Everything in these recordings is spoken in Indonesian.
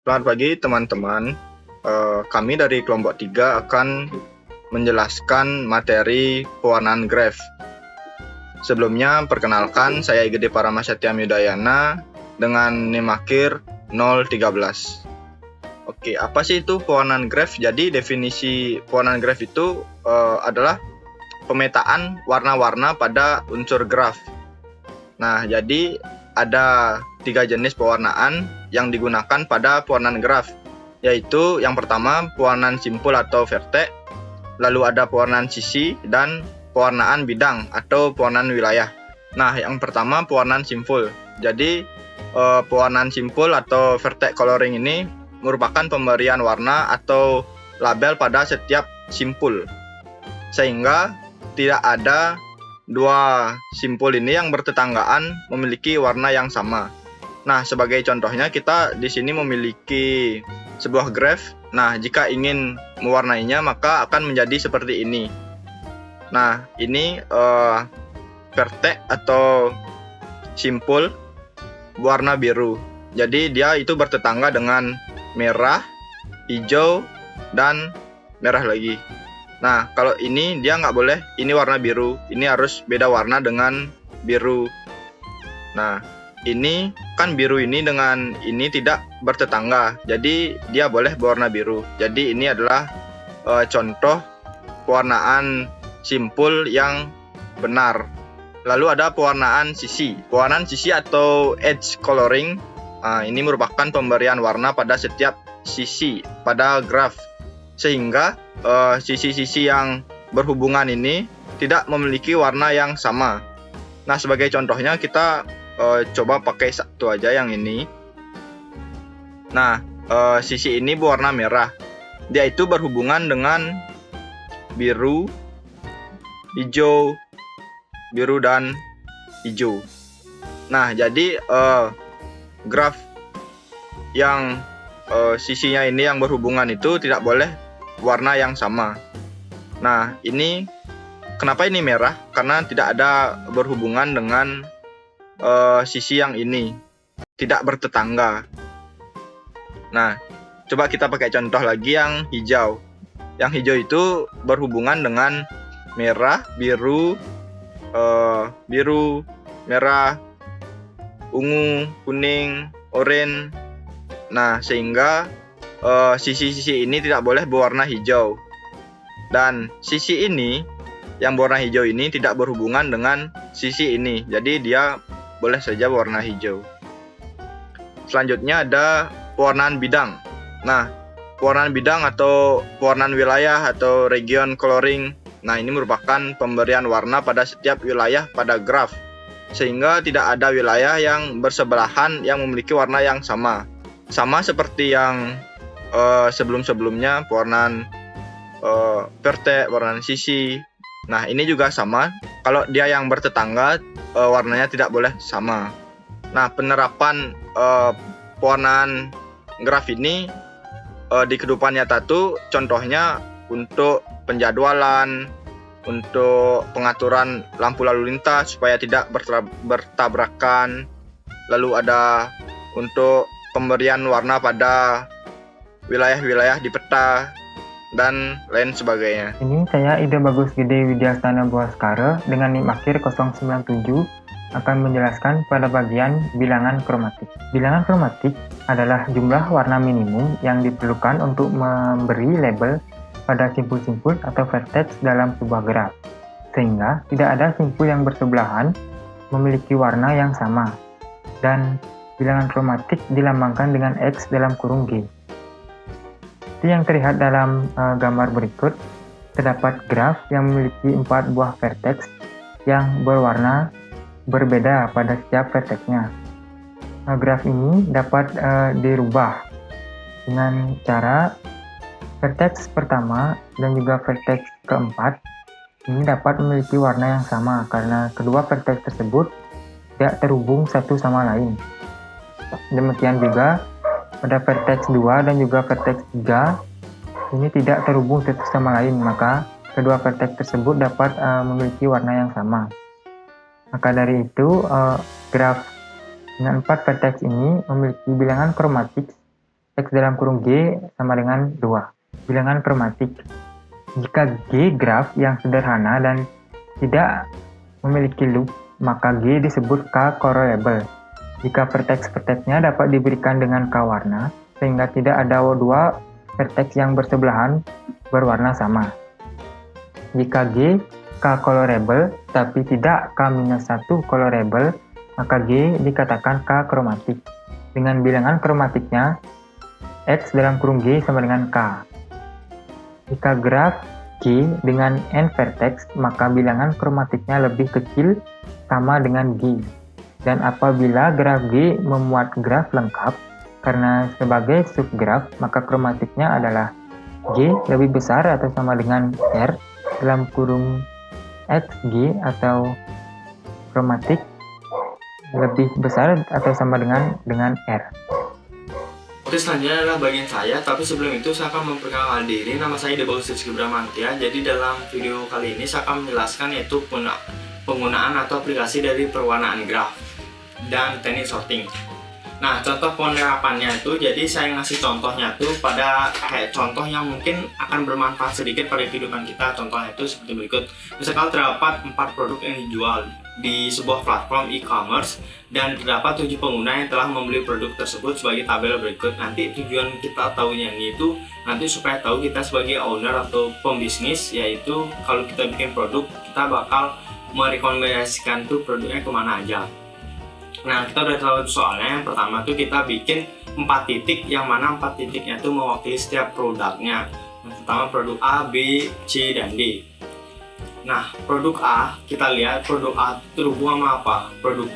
Selamat pagi teman-teman. Kami dari kelompok 3 akan menjelaskan materi pewarnaan graf. Sebelumnya, perkenalkan saya Igede Paramasatya Yudayana dengan NIM akhir 013. Oke, apa sih itu pewarnaan graf? Jadi definisi pewarnaan graf itu adalah pemetaan warna-warna pada unsur graf. Nah, jadi ada 3 jenis pewarnaan yang digunakan pada pewarnaan graf, yaitu yang pertama pewarnaan simpul atau vertex, lalu ada pewarnaan sisi, dan pewarnaan bidang atau pewarnaan wilayah. Nah, yang pertama pewarnaan simpul. Jadi pewarnaan simpul atau vertex coloring ini merupakan pemberian warna atau label pada setiap simpul, sehingga tidak ada dua simpul ini yang bertetanggaan memiliki warna yang sama. Nah, sebagai contohnya kita di sini memiliki sebuah graf. Nah, jika ingin mewarnainya maka akan menjadi seperti ini. Nah, ini vertex atau simpul warna biru. Jadi dia itu bertetangga dengan merah, hijau, dan merah lagi. Nah, kalau ini dia nggak boleh, ini warna biru, ini harus beda warna dengan biru. Nah, ini kan biru ini dengan ini tidak bertetangga, jadi dia boleh berwarna biru. Jadi ini adalah contoh pewarnaan simpul yang benar. Lalu ada pewarnaan sisi. Pewarnaan sisi atau edge coloring, ini merupakan pemberian warna pada setiap sisi pada graf, sehingga sisi-sisi yang berhubungan ini tidak memiliki warna yang sama. Nah, sebagai contohnya kita coba pakai satu aja yang ini. Nah, sisi ini berwarna merah. Dia itu berhubungan dengan biru, hijau, biru, dan hijau. Nah, jadi graf yang sisinya ini yang berhubungan itu tidak boleh warna yang sama. Nah, ini kenapa ini merah? Karena tidak ada berhubungan dengan sisi yang ini, tidak bertetangga. Nah, coba kita pakai contoh lagi yang hijau. Yang hijau itu berhubungan dengan merah, biru, merah, ungu, kuning, oranye. Nah, sehingga sisi-sisi ini tidak boleh berwarna hijau. Dan sisi ini yang berwarna hijau ini tidak berhubungan dengan sisi ini. Jadi dia boleh saja berwarna hijau. Selanjutnya ada pewarnaan bidang. Nah, pewarnaan bidang atau pewarnaan wilayah atau region coloring. Nah, ini merupakan pemberian warna pada setiap wilayah pada graf, sehingga tidak ada wilayah yang bersebelahan yang memiliki warna yang sama. Sama seperti yang sebelum-sebelumnya, pewarnaan vertex, pewarnaan sisi. Nah, ini juga sama. Kalau dia yang bertetangga, warnanya tidak boleh sama. Nah, penerapan pewarnaan graf ini di kehidupan nyata tuh contohnya untuk penjadwalan, untuk pengaturan lampu lalu lintas supaya tidak bertabrakan. Lalu ada untuk pemberian warna pada wilayah-wilayah di peta dan lain sebagainya. Ini saya Ida Bagus Gede Widyastana Buaskara dengan NIM akhir 097 akan menjelaskan pada bagian bilangan kromatik. Bilangan kromatik adalah jumlah warna minimum yang diperlukan untuk memberi label pada simpul-simpul atau vertex dalam sebuah graf, sehingga tidak ada simpul yang bersebelahan memiliki warna yang sama, dan bilangan kromatik dilambangkan dengan X dalam kurung G. Seperti yang terlihat dalam gambar berikut, terdapat graf yang memiliki 4 buah vertex yang berwarna berbeda pada setiap vertexnya. Graf ini dapat dirubah dengan cara vertex pertama dan juga vertex keempat ini dapat memiliki warna yang sama karena kedua vertex tersebut tidak terhubung satu sama lain. Demikian juga pada vertex 2 dan juga vertex 3 ini tidak terhubung satu sama lain, maka kedua vertex tersebut dapat memiliki warna yang sama. Maka dari itu graf dengan 4 vertex ini memiliki bilangan kromatik X dalam kurung G sama dengan 2. Bilangan kromatik. Jika G graf yang sederhana dan tidak memiliki loop, maka G disebut K correlable. Jika vertex-vertexnya dapat diberikan dengan K warna, sehingga tidak ada dua vertex yang bersebelahan berwarna sama. Jika G K colorable tapi tidak K-1 colorable, maka G dikatakan K kromatik. Dengan bilangan kromatiknya X dalam kurung G sama dengan K. Jika graf G dengan N vertex, maka bilangan kromatiknya lebih kecil sama dengan G. Dan apabila graf G memuat graf lengkap, karena sebagai subgraf, maka kromatiknya adalah G lebih besar atau sama dengan R dalam kurung XG, atau kromatik lebih besar atau sama dengan R. Oke, selanjutnya adalah bagian saya, tapi sebelum itu saya akan memperkenalkan diri. Nama saya Debagus Rizky Bramantia. Jadi dalam video kali ini saya akan menjelaskan yaitu penggunaan atau aplikasi dari perwarnaan graf dan teknik sorting. Nah, contoh penerapannya itu, jadi saya ngasih contohnya tuh pada kayak contoh yang mungkin akan bermanfaat sedikit pada kehidupan kita. Contohnya itu seperti berikut. Misalkan terdapat 4 produk yang dijual di sebuah platform e-commerce dan terdapat 7 pengguna yang telah membeli produk tersebut sebagai tabel berikut. Nanti tujuan kita tahunya ini itu nanti supaya tahu kita sebagai owner atau pembisnis, yaitu kalau kita bikin produk kita bakal merekomendasikan tuh produknya kemana aja. Nah, kita udah tahu soalnya. Yang pertama tuh kita bikin 4 titik, yang mana 4 titiknya tuh mewakili setiap produknya. Yang pertama produk A, B, C, dan D. Nah, produk A, kita lihat produk A terhubung sama apa? Produk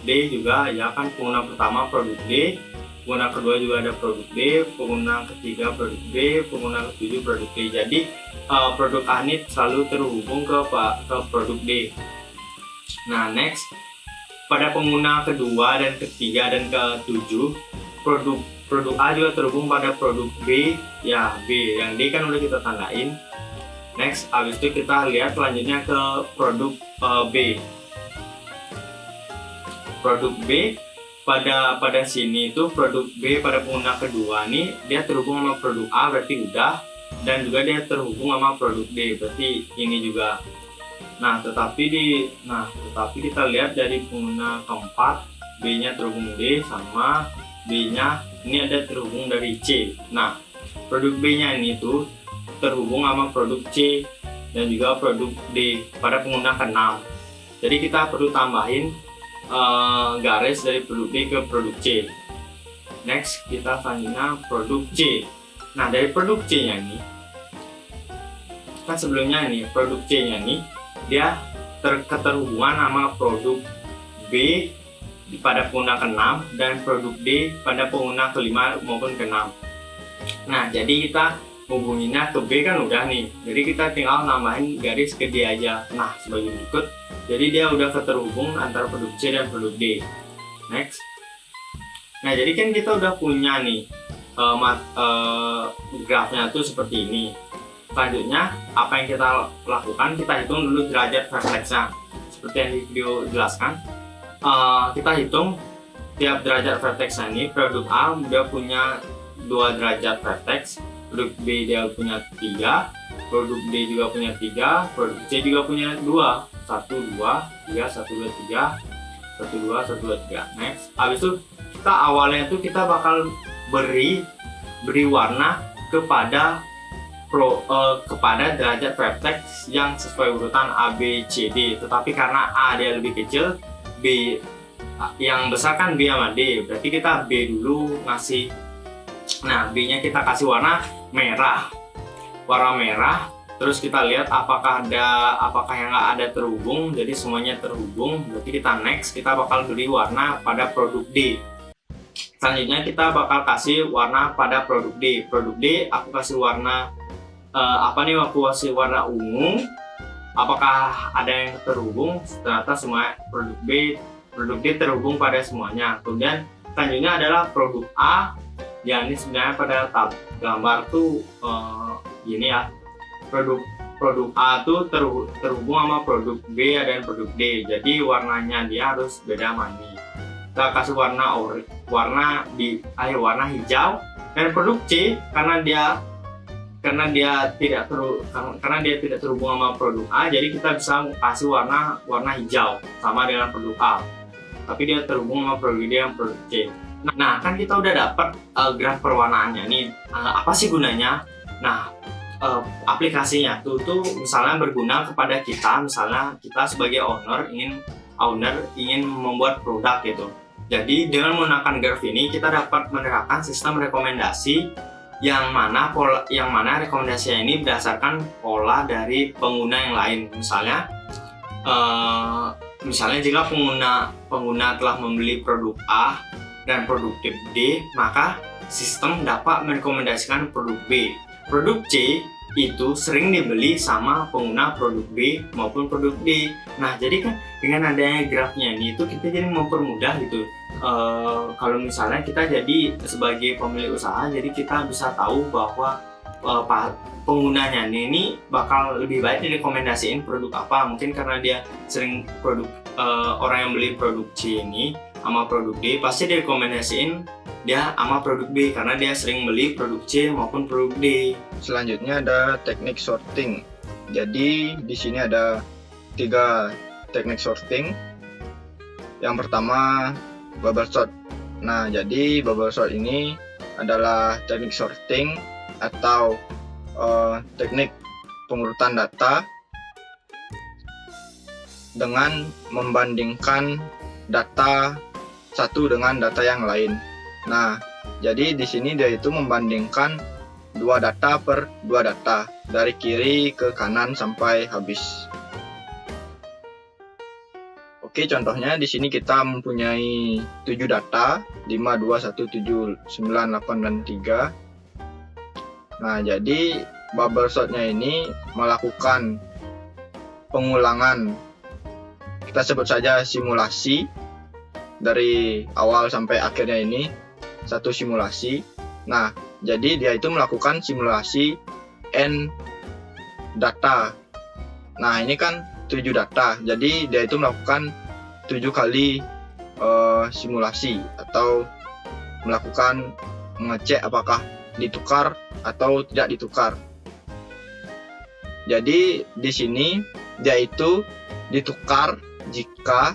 D juga ya kan, pengguna pertama produk D, pengguna kedua juga ada produk D, pengguna ketiga produk B, pengguna ketujuh produk D. Jadi produk A ini selalu terhubung ke produk D. Nah, next, pada pengguna kedua dan ketiga dan ketujuh, produk A juga terhubung pada produk B, ya B, yang D kan udah kita tandain. Next, habis itu kita lihat selanjutnya ke produk B. Produk B pada sini itu produk B pada pengguna kedua nih dia terhubung sama produk A, berarti udah, dan juga dia terhubung sama produk D, berarti ini juga. Nah, tetapi kita lihat dari pengguna keempat, B-nya terhubung D sama B-nya ini ada terhubung dari C. Nah, produk B-nya ini tuh terhubung sama produk C dan juga produk D pada pengguna ke-6. Jadi kita perlu tambahin garis dari produk D ke produk C. Next, kita selanjutnya produk C. Nah, dari produk C-nya ini kan sebelumnya ini produk C-nya ini dia keterhubungan sama produk B pada pengguna ke-6 dan produk D pada pengguna ke-5 maupun ke-6. Nah, jadi kita hubunginnya ke B kan udah nih, jadi kita tinggal nambahin garis ke D aja. Nah, sebagai berikut, jadi dia udah keterhubung antara produk C dan produk D. Next, nah jadi kan kita udah punya nih grafnya tuh seperti ini. Selanjutnya, apa yang kita lakukan, kita hitung dulu derajat vertexnya. Seperti yang di video jelaskan, kita hitung tiap derajat vertexnya ini. Produk A dia punya 2 derajat vertex, produk B dia punya 3, produk D juga punya 3, produk C juga punya 2, 1, 2, 3, 1, 2, 3, 1, 2, 1, 2, 3. Next, habis itu kita awalnya tuh kita bakal beri warna kepada derajat vertex yang sesuai urutan A, B, C, D. Tetapi karena A dia lebih kecil, B yang besar kan B sama D, berarti kita B dulu ngasih. Nah, B nya kita kasih warna merah, terus kita lihat apakah yang nggak ada terhubung. Jadi semuanya terhubung, berarti kita next, kita bakal beri warna pada produk D. Selanjutnya kita bakal kasih warna pada produk D. Produk D aku kasih warna aku kasih warna ungu. Apakah ada yang terhubung? Ternyata semua produk D terhubung pada semuanya. Kemudian selanjutnya adalah produk A. Ya, ini sebenarnya pada gambar tuh gini ya. Produk A tuh terhubung sama produk B dan produk D. Jadi warnanya dia harus beda sama ini. Kita kasih warna warna hijau, dan produk C karena dia tidak terhubung sama produk A, jadi kita bisa kasih warna hijau sama dengan produk A, tapi dia terhubung sama produk D yang produk C. Nah, kan kita udah dapat graf perwarnaannya nih. Apa sih gunanya? Nah, aplikasinya tuh misalnya berguna kepada kita, misalnya kita sebagai owner ingin membuat produk gitu. Jadi dengan menggunakan graf ini kita dapat menerapkan sistem rekomendasi yang mana rekomendasinya ini berdasarkan pola dari pengguna yang lain. Misalnya jika pengguna telah membeli produk A dan produk D, maka sistem dapat merekomendasikan produk B. Produk C itu sering dibeli sama pengguna produk B maupun produk D. Nah, jadi kan dengan adanya grafnya ini itu kita jadi mempermudah gitu. Kalau misalnya kita jadi sebagai pemilik usaha, jadi kita bisa tahu bahwa penggunanya ini bakal lebih baik direkomendasiin produk apa. Mungkin karena dia sering orang yang beli produk C ini sama produk D, pasti direkomendasiin dia sama produk B karena dia sering beli produk C maupun produk D. Selanjutnya ada teknik sorting. Jadi di sini ada 3 teknik sorting. Yang pertama bubble sort. Nah, jadi bubble sort ini adalah teknik sorting atau teknik pengurutan data dengan membandingkan data satu dengan data yang lain. Nah, jadi di sini dia itu membandingkan 2 data per 2 data dari kiri ke kanan sampai habis. Oke, contohnya di sini kita mempunyai 7 data, 5, 2, 1, 7, 9, 8, dan 3. Nah, jadi bubble sortnya ini melakukan pengulangan, kita sebut saja simulasi, dari awal sampai akhirnya ini satu simulasi. Nah, jadi dia itu melakukan simulasi N data. Nah, ini kan 7 data, jadi dia itu melakukan 7 kali simulasi atau mengecek apakah ditukar atau tidak ditukar. Jadi di sini dia itu ditukar jika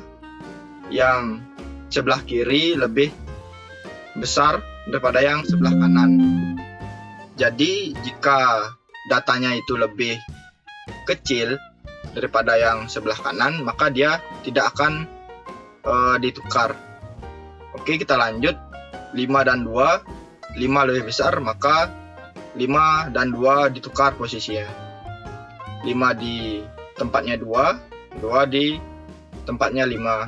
yang sebelah kiri lebih besar daripada yang sebelah kanan. Jadi jika datanya itu lebih kecil daripada yang sebelah kanan, maka dia tidak akan ditukar. Oke, kita lanjut. 5 dan 2, 5 lebih besar, maka 5 dan 2 ditukar posisinya. 5 di tempatnya 2, 2 di tempatnya 5.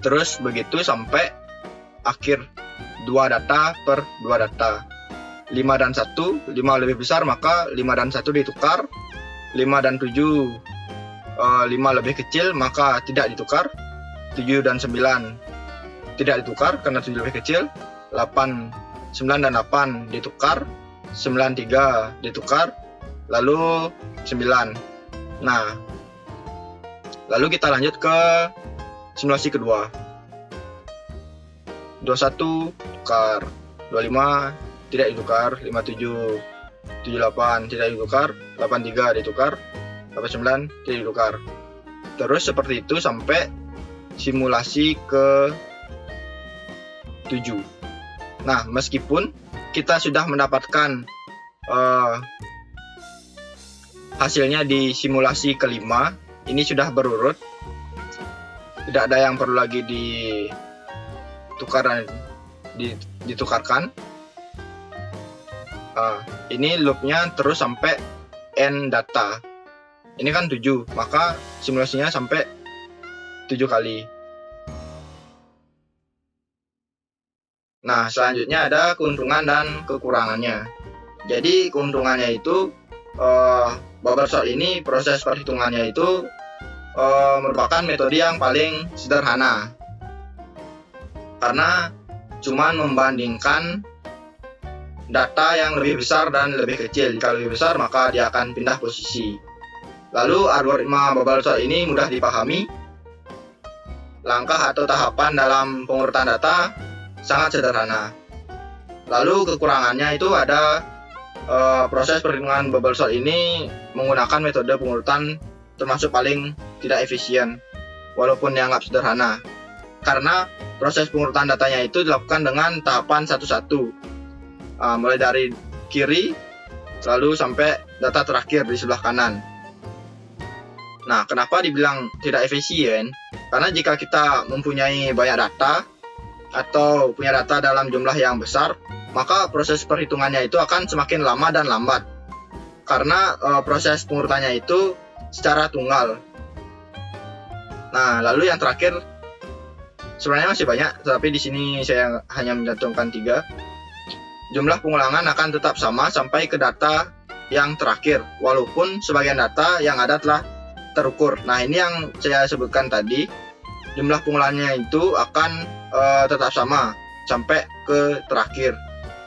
Terus begitu sampai akhir 2 data per 2 data. 5 dan 1, 5 lebih besar, maka 5 dan 1 ditukar. 5 dan 7, 5 lebih kecil, maka tidak ditukar. 7 dan 9 tidak ditukar karena 7 lebih kecil. 9 dan 8 ditukar. 9, 3 ditukar. Lalu 9. Nah, lalu kita lanjut ke simulasi kedua. 21 tukar, 25 tidak ditukar, 57, 78 tidak ditukar, 83 ditukar, 89 tidak ditukar. Terus seperti itu sampai simulasi ke 7. Nah, meskipun kita sudah mendapatkan hasilnya di simulasi kelima, ini sudah berurut, tidak ada yang perlu lagi ditukarkan. Ini loopnya terus sampai N data. Ini kan 7, maka simulasinya sampai 7 kali. Nah, selanjutnya ada keuntungan dan kekurangannya. Jadi keuntungannya itu bubble sort ini, proses perhitungannya itu merupakan metode yang paling sederhana karena cuman membandingkan data yang lebih besar dan lebih kecil. Jika lebih besar, maka dia akan pindah posisi. Lalu algoritma bubble sort ini mudah dipahami langkah atau tahapan dalam pengurutan data sangat sederhana. Lalu kekurangannya itu ada proses perhitungan bubble sort ini menggunakan metode pengurutan termasuk paling tidak efisien, walaupun dianggap sederhana. Karena proses pengurutan datanya itu dilakukan dengan tahapan satu-satu, mulai dari kiri lalu sampai data terakhir di sebelah kanan. Nah, kenapa dibilang tidak efisien? Karena jika kita mempunyai banyak data atau punya data dalam jumlah yang besar, maka proses perhitungannya itu akan semakin lama dan lambat. Karena proses pengurutannya itu secara tunggal. Nah, lalu yang terakhir, sebenarnya masih banyak, tetapi di sini saya hanya mencantumkan 3. Jumlah pengulangan akan tetap sama sampai ke data yang terakhir, walaupun sebagian data yang ada telah terukur. Nah, ini yang saya sebutkan tadi, jumlah pengulangannya itu akan tetap sama sampai ke terakhir.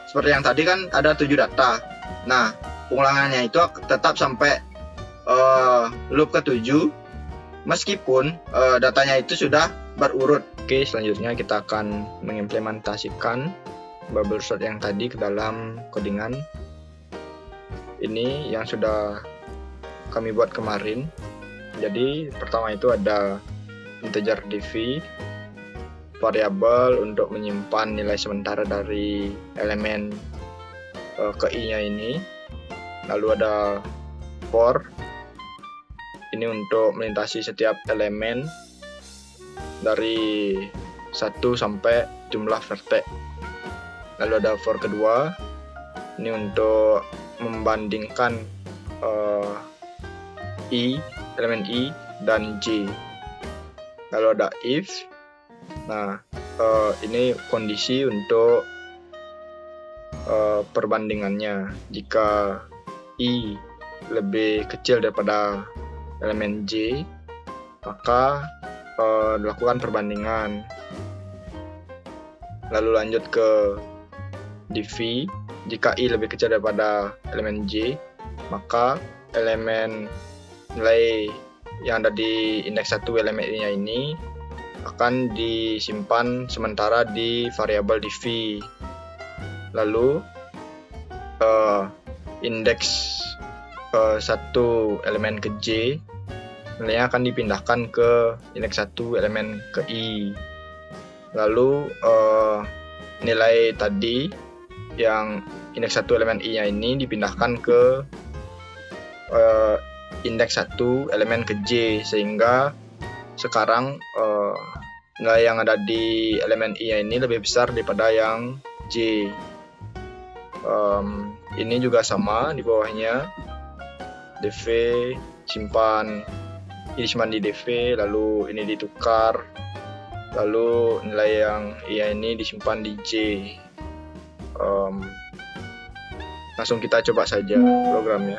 Seperti yang tadi kan ada 7 data. Nah, pengulangannya itu tetap sampai loop ke-7 meskipun datanya itu sudah berurut. Oke, selanjutnya kita akan mengimplementasikan bubble sort yang tadi ke dalam codingan. Ini yang sudah kami buat kemarin. Jadi pertama itu ada integer dv, variabel untuk menyimpan nilai sementara dari elemen ke i-nya ini. Lalu ada for, ini untuk melintasi setiap elemen dari 1 sampai jumlah vertex. Lalu ada for kedua, ini untuk membandingkan elemen i dan j. Lalu ada if. Nah, ini kondisi untuk perbandingannya. Jika i lebih kecil daripada elemen j, maka dilakukan perbandingan. Lalu lanjut ke dv. Jika i lebih kecil daripada elemen j, maka elemen nilai yang ada di indeks 1 elemen i-nya ini akan disimpan sementara di variabel dv. Lalu indeks 1 elemen ke j nilainya akan dipindahkan ke indeks 1 elemen ke i. Lalu nilai tadi yang indeks 1 elemen i-nya ini dipindahkan ke indeks 1 elemen ke j, sehingga sekarang nilai yang ada di elemen i ini lebih besar daripada yang j. Ini juga sama, di bawahnya dv simpan, ini simpan di dv, lalu ini ditukar, lalu nilai yang i ini disimpan di j. Langsung kita coba saja programnya.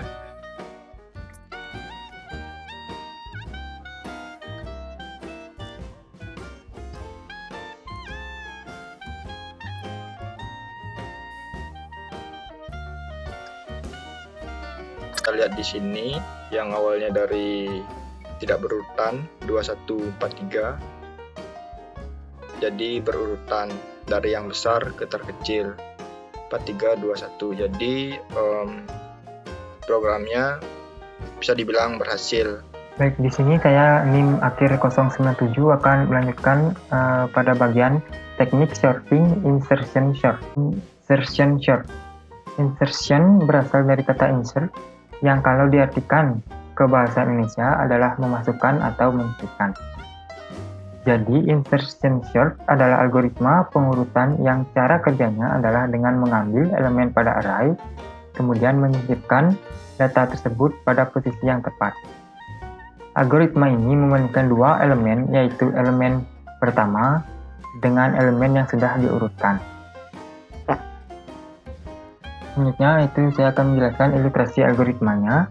Kita lihat di sini yang awalnya dari tidak berurutan 2143 jadi berurutan dari yang besar ke terkecil 4321. Jadi programnya bisa dibilang berhasil. Baik, di sini saya NIM akhir 097 akan melanjutkan pada bagian teknik sorting insertion sort. Insertion berasal dari kata insert yang kalau diartikan ke bahasa Indonesia adalah memasukkan atau menyisipkan. Jadi, insertion sort adalah algoritma pengurutan yang cara kerjanya adalah dengan mengambil elemen pada array, kemudian menyisipkan data tersebut pada posisi yang tepat. Algoritma ini membandingkan 2 elemen, yaitu elemen pertama dengan elemen yang sudah diurutkan. Selanjutnya itu saya akan menjelaskan ilustrasi algoritmanya.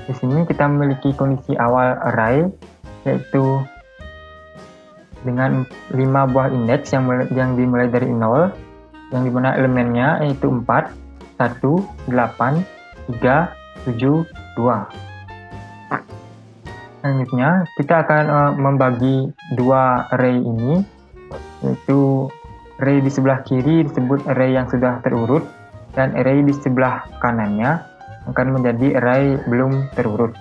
Di sini kita memiliki kondisi awal array, yaitu dengan 5 buah indeks yang dimulai dari 0, yang dimana elemennya yaitu 4, 1, 8, 3, 7, 2. Selanjutnya, kita akan membagi dua array ini, yaitu array di sebelah kiri disebut array yang sudah terurut, dan array di sebelah kanannya akan menjadi array belum terurut.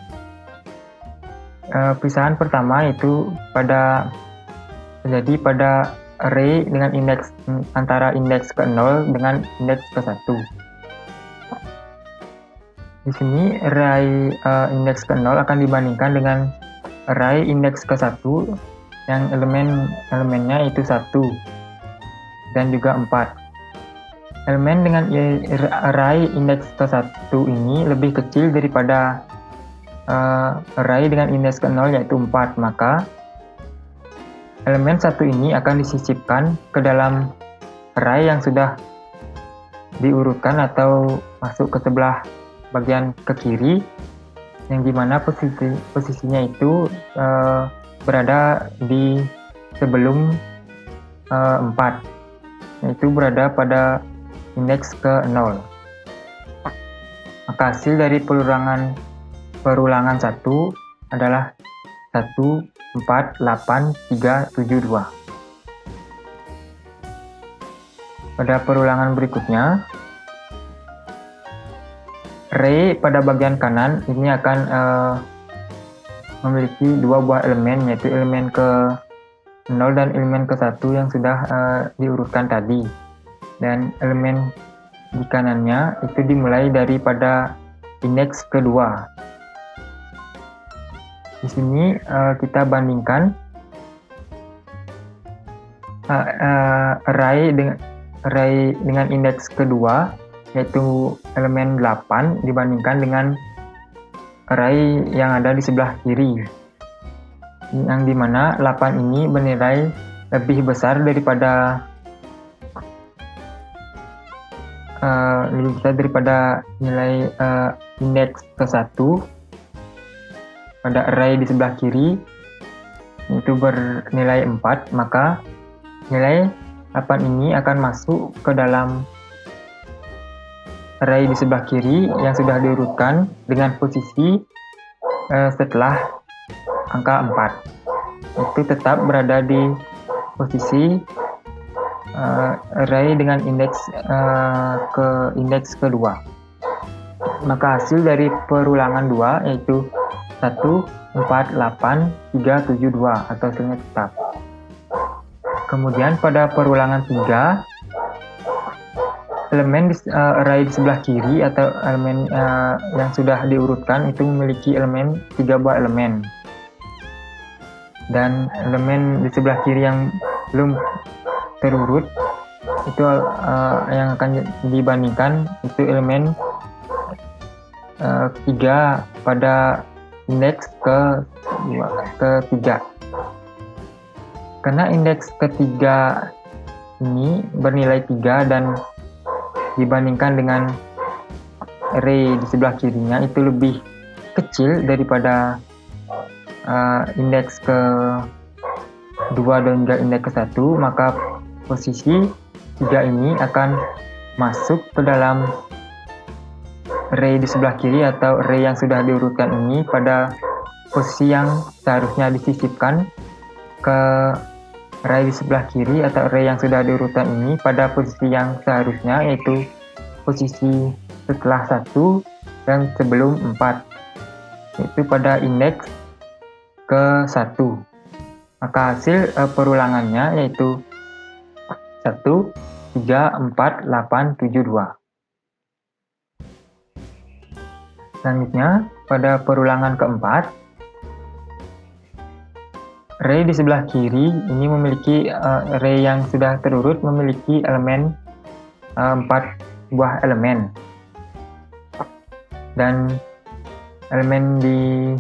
Pisahan pertama itu terjadi pada array dengan indeks antara indeks ke-0 dengan indeks ke-1. Di sini array indeks ke-0 akan dibandingkan dengan array indeks ke-1 yang elemennya itu 1 dan juga 4. Elemen dengan array indeks ke-1 ini lebih kecil daripada array dengan indeks ke-0 yaitu 4, maka elemen 1 ini akan disisipkan ke dalam array yang sudah diurutkan atau masuk ke sebelah bagian ke kiri, yang dimana posisinya itu berada di sebelum 4, yaitu berada pada indeks ke-0. Maka hasil dari perulangan 1 adalah 1, 4, 8, 3, 7, 2. Pada perulangan berikutnya, array pada bagian kanan ini akan memiliki dua buah elemen, yaitu elemen ke-0 dan elemen ke-1 yang sudah diurutkan tadi. Dan elemen di kanannya itu dimulai daripada indeks kedua. Di sini kita bandingkan array dengan indeks kedua, yaitu elemen 8 dibandingkan dengan array yang ada di sebelah kiri, yang dimana 8 ini bernilai lebih besar daripada nilai indeks ke-1 pada array di sebelah kiri, itu bernilai 4, maka nilai 8 ini akan masuk ke dalam array di sebelah kiri yang sudah diurutkan dengan posisi setelah angka 4. Itu tetap berada di posisi array dengan indeks kedua. Maka hasil dari perulangan 2 yaitu 1, 4, 8, 3, 7, 2 atau hasilnya tetap. Kemudian pada perulangan 3, elemen array di sebelah kiri atau elemen yang sudah diurutkan itu memiliki 3 buah elemen. Dan elemen di sebelah kiri yang belum terurut itu yang akan dibandingkan itu elemen 3 pada indeks ke-3. Karena indeks ketiga ini bernilai 3 dan dibandingkan dengan array di sebelah kirinya itu lebih kecil daripada indeks ke-2 dan juga indeks ke-1, maka posisi 3 ini akan masuk ke dalam array di sebelah kiri atau array yang sudah diurutkan ini pada posisi yang seharusnya disisipkan ke array di sebelah kiri atau array yang sudah diurutkan ini pada posisi yang seharusnya, yaitu posisi setelah 1 dan sebelum 4, yaitu pada indeks ke-1. Maka hasil perulangannya yaitu 1, 3, 4, 8, 7, 2. Selanjutnya, pada perulangan keempat, array di sebelah kiri ini memiliki array yang sudah terurut memiliki elemen 4 buah elemen, dan elemen di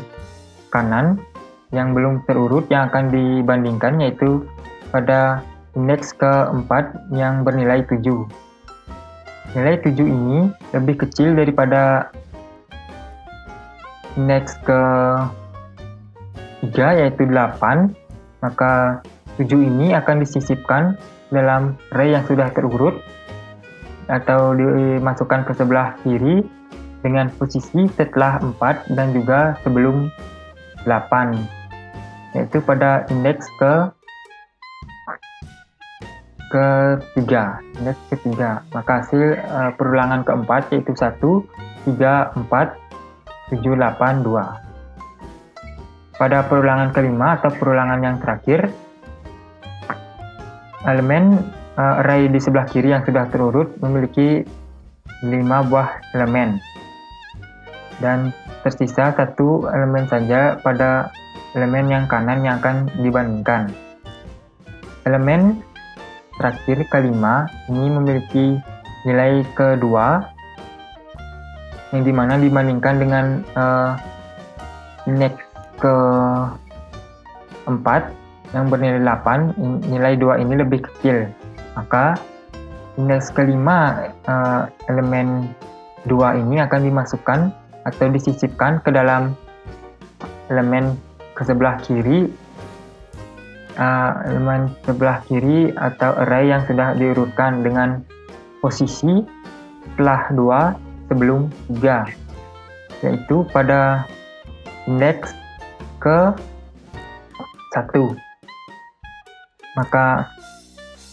kanan yang belum terurut yang akan dibandingkan yaitu pada indeks ke-4 yang bernilai 7. Nilai 7 ini lebih kecil daripada indeks ke-3 yaitu 8, maka 7 ini akan disisipkan dalam array yang sudah terurut atau dimasukkan ke sebelah kiri dengan posisi setelah 4 dan juga sebelum 8, yaitu pada indeks ketiga. Maka hasil perulangan keempat yaitu 1, 3, 4, 7, 8, 2. Pada perulangan kelima atau perulangan yang terakhir, elemen array di sebelah kiri yang sudah terurut memiliki 5 buah elemen, dan tersisa 1 elemen saja pada elemen yang kanan yang akan dibandingkan. Elemen terakhir kelima ini memiliki nilai kedua, yang dimana dibandingkan dengan indeks keempat yang bernilai 8, nilai 2 ini lebih kecil. Maka indeks kelima elemen 2 ini akan dimasukkan atau disisipkan ke dalam elemen sebelah kiri atau array yang sudah diurutkan dengan posisi setelah 2 sebelum 3, yaitu pada indeks ke-1. Maka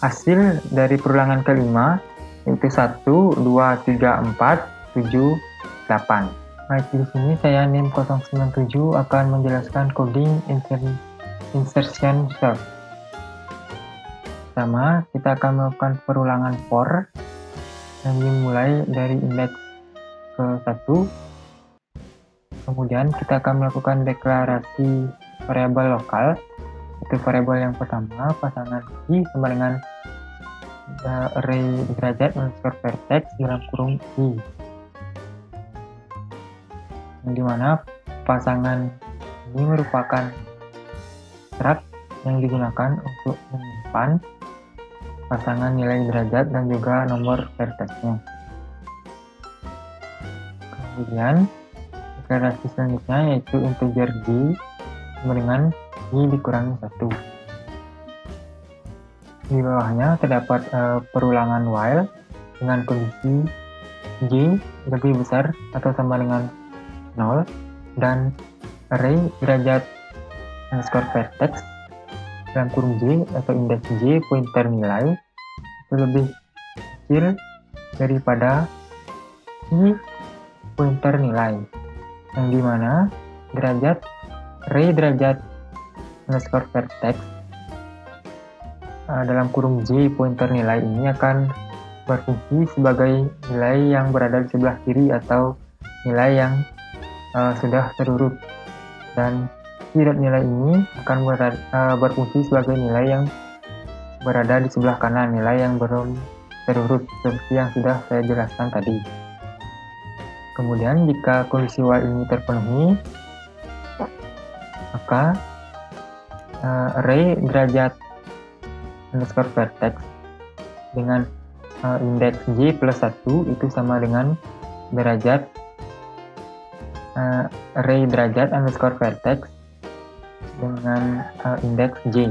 hasil dari perulangan kelima yaitu 1, 2, 3, 4, 7, 8. Baik, di sini saya NIM097 akan menjelaskan coding insertion sort. Pertama, kita akan melakukan perulangan for yang dimulai dari indeks ke-1. Kemudian kita akan melakukan deklarasi variabel lokal. Itu variabel yang pertama, pasangan i sama dengan array derajat underscore vertex dalam kurung i, yang dimana pasangan ini merupakan struct yang digunakan untuk menyimpan pasangan nilai derajat dan juga nomor vertexnya. Kemudian deklarasi selanjutnya yaitu integer g sama dengan i dikurangi 1. Di bawahnya terdapat perulangan while dengan kondisi g lebih besar atau sama dengan 0 dan array derajat underscore vertex dalam kurung j atau indeks j pointer nilai itu lebih kecil daripada i pointer nilai, yang dimana array derajat underscore vertex dalam kurung j pointer nilai ini akan berfungsi sebagai nilai yang berada di sebelah kiri atau nilai yang sudah terurut, dan nilai ini akan berfungsi sebagai nilai yang berada di sebelah kanan, nilai yang belum terurut seperti yang sudah saya jelaskan tadi. Kemudian jika kondisi while ini terpenuhi, maka array derajat underscore vertex dengan indeks j plus 1 itu sama dengan derajat array derajat underscore vertex dengan indeks j.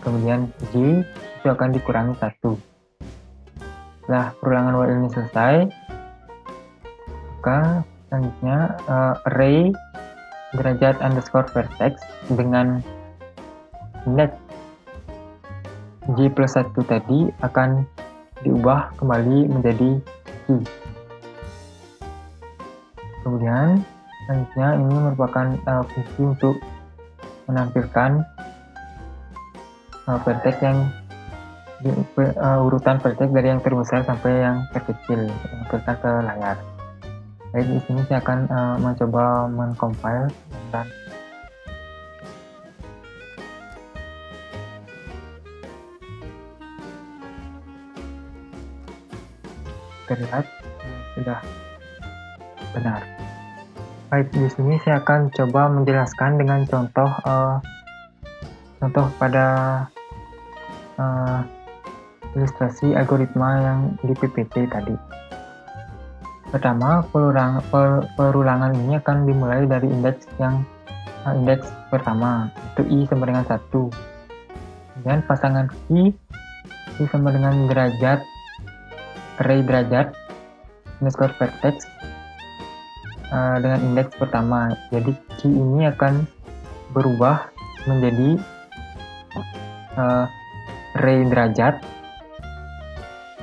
Kemudian j itu akan dikurangi 1. Setelah perulangan while ini selesai, maka selanjutnya array derajat underscore vertex dengan indeks j plus 1 tadi akan diubah kembali menjadi i. Kemudian selanjutnya ini merupakan fungsi untuk menampilkan vertex yang urutan vertex dari yang terbesar sampai yang terkecil, menampilkan ke layar. Baik, di sini saya akan mencoba mencompile dan terlihat sudah benar. Baik, di sini saya akan coba menjelaskan dengan contoh pada ilustrasi algoritma yang di PPT tadi. Pertama, perulangan ini akan dimulai dari indeks pertama, itu i sama dengan 1. Kemudian pasangan i sama dengan derajat array derajat underscore vertex dengan indeks pertama, jadi q key ini akan berubah menjadi array derajat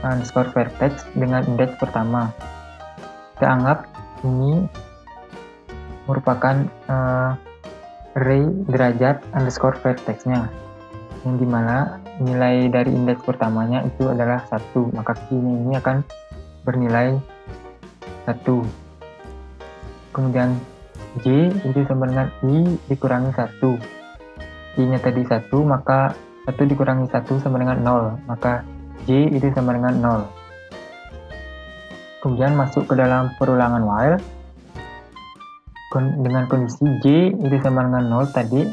underscore vertex dengan indeks pertama. Kita anggap ini merupakan array derajat underscore vertexnya, yang dimana nilai dari indeks pertamanya itu adalah 1, maka key-nya ini akan bernilai 1. Kemudian J itu sama dengan I dikurangi 1. I-nya tadi 1, maka 1 dikurangi 1 sama dengan 0, maka J itu sama dengan 0. Kemudian masuk ke dalam perulangan while dengan kondisi J itu sama dengan 0 tadi,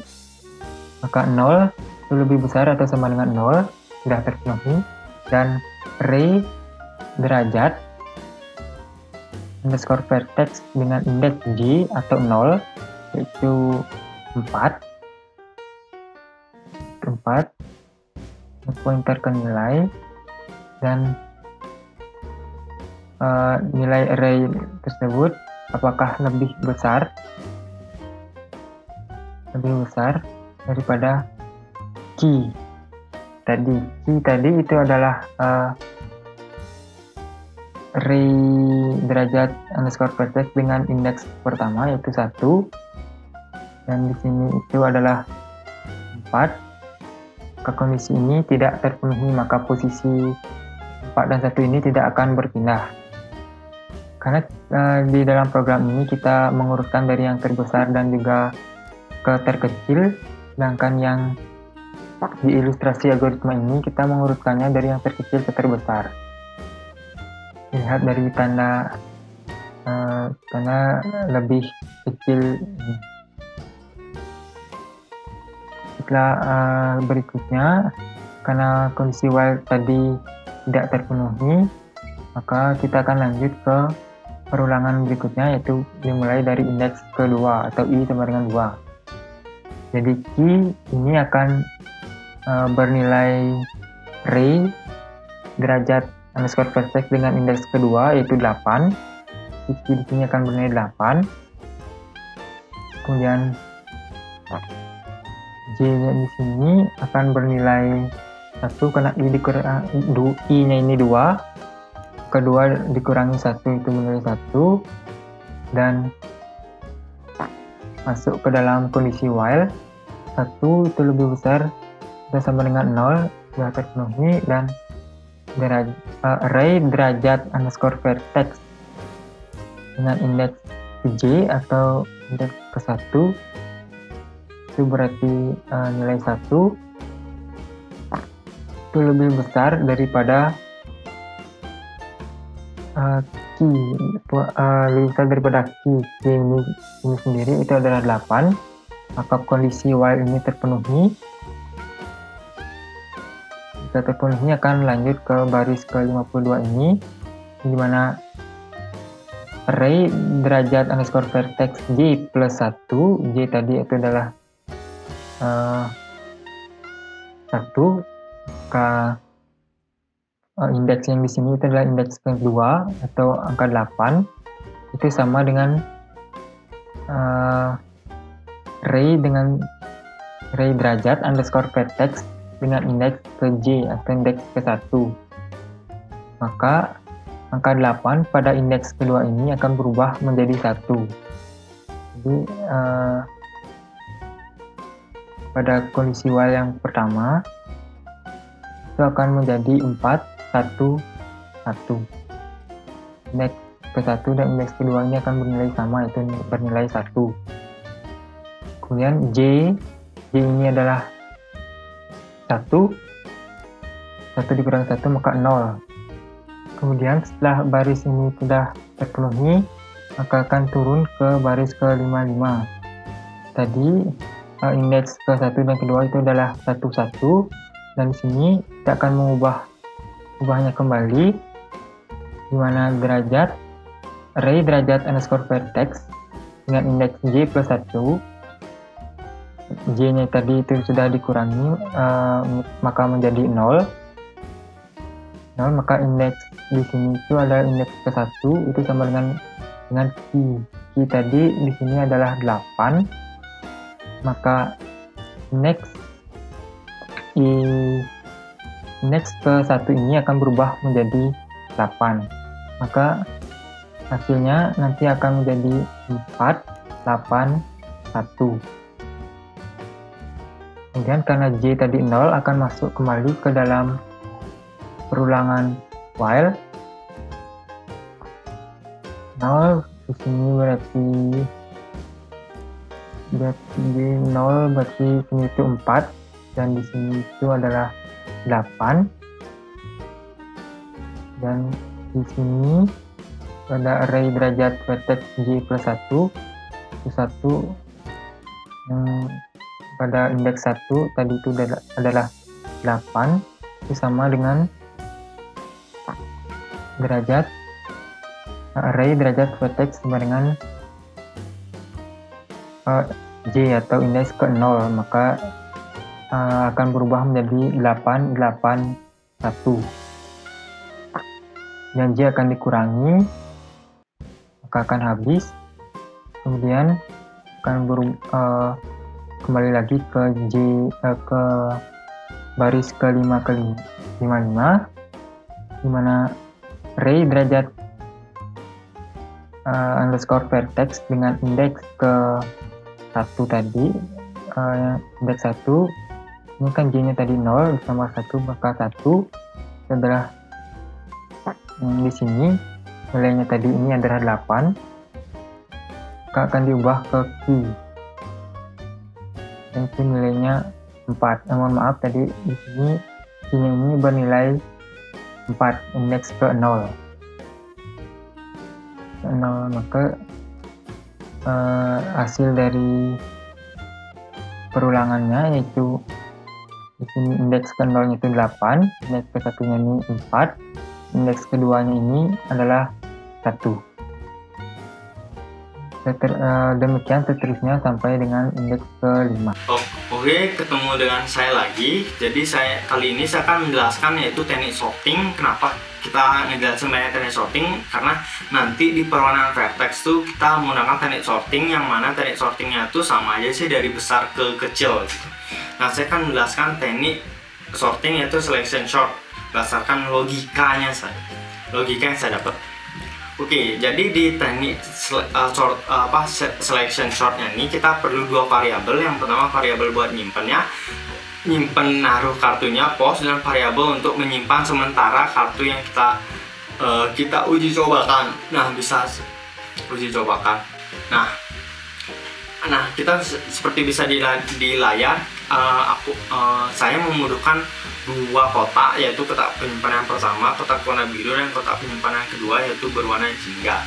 maka 0 itu lebih besar atau sama dengan 0 sudah terpenuhi, dan array derajat underscore vertex dengan indeks J atau 0 yaitu 4 pointer ke nilai, dan nilai array tersebut apakah lebih besar daripada key tadi. Key tadi itu adalah array derajat underscore vertex dengan indeks pertama yaitu 1, dan di sini itu adalah 4. Ke kondisi ini tidak terpenuhi, maka posisi 4 dan 1 ini tidak akan berpindah, karena di dalam program ini kita mengurutkan dari yang terbesar dan juga ke terkecil, sedangkan yang di ilustrasi algoritma ini kita mengurutkannya dari yang terkecil ke terbesar. Lihat dari tanda lebih kecil ini. Setelah berikutnya, karena kondisi while tadi tidak terpenuhi, maka kita akan lanjut ke perulangan berikutnya, yaitu dimulai dari indeks kedua atau I sama dengan 2. Jadi key ini akan bernilai array derajat underscore vertex dengan indeks kedua yaitu 8. Key di sini akan bernilai 8. Kemudian J-nya di sini akan bernilai 1 karena I-nya ini 2. Kedua dikurangi 1 itu bernilai 1, dan masuk ke dalam kondisi while 1 itu lebih besar atau sama dengan 0 sudah terpenuhi, dan array derajat underscore vertex dengan indeks J atau indeks ke 1 itu berarti nilai 1 itu lebih besar daripada key, lebih besar daripada key ini sendiri itu adalah 8, maka kondisi while ini terpenuhi. Jika terpenuhi akan lanjut ke baris ke-52 ini, di mana array derajat underscore vertex J plus 1, J tadi itu adalah 1, maka indeks yang di sini itu adalah indeks kedua atau angka 8, itu sama dengan array derajat underscore vertex dengan indeks ke J atau indeks ke 1. Maka angka 8 pada indeks kedua ini akan berubah menjadi 1. Jadi pada kondisi while yang pertama itu akan menjadi 4, 1, 1. Indeks ke 1 dan indeks kedua ini akan bernilai sama, yaitu bernilai 1. Kemudian J ini adalah 1 dikurangi 1 maka 0. Kemudian setelah baris ini sudah terpenuhi, maka akan turun ke baris ke-55. Tadi indeks ke-1 dan kedua itu adalah 1, 1, dan di sini kita akan mengubahnya kembali, di mana array derajat underscore vertex dengan indeks J plus 1, J-nya tadi itu sudah dikurangi, maka menjadi 0, maka indeks di sini itu adalah indeks ke-1 itu sama dengan key Q tadi di sini adalah 8, maka index ke 1 ini akan berubah menjadi 8. Maka hasilnya nanti akan menjadi 4, 8, 1. Kemudian karena J tadi 0 akan masuk kembali ke dalam perulangan while. 0 di sini berarti J 0 berarti sini itu 4 dan di sini itu adalah 8, dan di sini pada array derajat vertex J plus 1 itu 1 yang pada indeks 1 tadi itu adalah 8, itu sama dengan derajat array derajat vertex sama dengan J atau indeks ke 0, maka akan berubah menjadi 8, 8, 1, dan J akan dikurangi, maka akan habis. Kemudian akan kembali lagi ke ke baris ke-5 di mana array derajat underscore vertex dengan indeks ke 1 tadi, indeks 1 ini kan J nya tadi 0 ditambah 1, maka 1 adalah di sini nilainya tadi ini adalah 8, maka akan diubah ke Q dan itu nilainya 4. Mohon maaf tadi di sini Q nya ini bernilai 4, indeks ke 0, maka hasil dari perulangannya yaitu di sini indeks ke 0 nya itu 8, indeks ke 1 nya ini 4, indeks keduanya ini adalah 1. Demikian seterusnya sampai dengan indeks ke-5. Oke, ketemu dengan saya lagi. Jadi kali ini saya akan menjelaskan yaitu teknik sorting. Kenapa kita ngejelasin banyak teknik sorting? Karena nanti di perwarnaan vertex tuh kita menggunakan teknik sorting, yang mana teknik sortingnya tuh sama aja sih dari besar ke kecil gitu. Nah, saya akan menjelaskan teknik sorting yaitu selection sort berdasarkan logika yang saya dapat. Oke, jadi di teknik selection sortnya ini kita perlu dua variabel. Yang pertama variabel buat nyimpen naruh kartunya, pos, dan variabel untuk menyimpan sementara kartu yang kita uji cobakan. Nah, bisa uji cobakan. Nah, kita seperti bisa di layar, saya membutuhkan dua kotak, yaitu kotak penyimpanan pertama, kotak warna biru, dan kotak penyimpanan kedua yaitu berwarna jingga,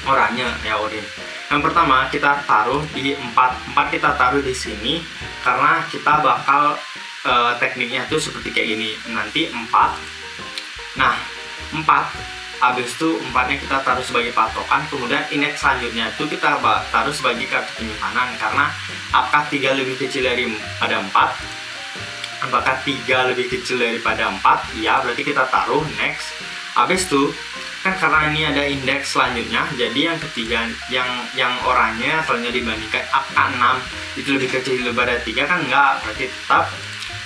oranye ya oranye. Yang pertama kita taruh di 4 kita taruh di sini karena kita bakal tekniknya tuh seperti kayak gini nanti 4. Nah, 4 habis itu 4-nya kita taruh sebagai patokan, kemudian indeks selanjutnya itu kita taruh sebagai kartu penyimpanan. Karena apakah 3 lebih kecil daripada 4? Apakah 3 lebih kecil daripada 4? Ya, berarti kita taruh next. Habis itu kan karena ini ada indeks selanjutnya, jadi yang ketiga yang oranye asalnya dibandingkan apakah 6 itu lebih kecil daripada 3? Kan enggak, berarti tetap.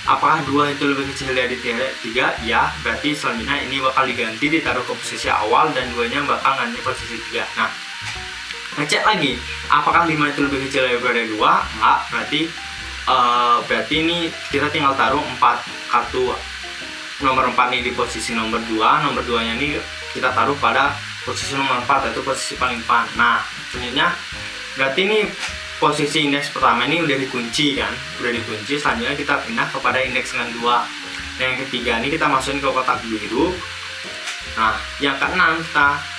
Apakah 2 itu lebih kecil dari 3? Ya, berarti selanjutnya ini bakal diganti, ditaruh ke posisi awal, dan 2-nya bakal ganti posisi 3. Nah, ngecek lagi, apakah 5 itu lebih kecil daripada 2? Enggak, berarti ini kita tinggal taruh 4 kartu nomor 4 ini di posisi nomor 2. Nomor 2 nya ini kita taruh pada posisi nomor 4, yaitu posisi paling depan. Nah, selanjutnya berarti ini posisi indeks pertama ini udah dikunci kan, selanjutnya kita pindah kepada indeks dengan 2. Dan yang ketiga ini kita masukin ke kotak biru. Nah, yang keenam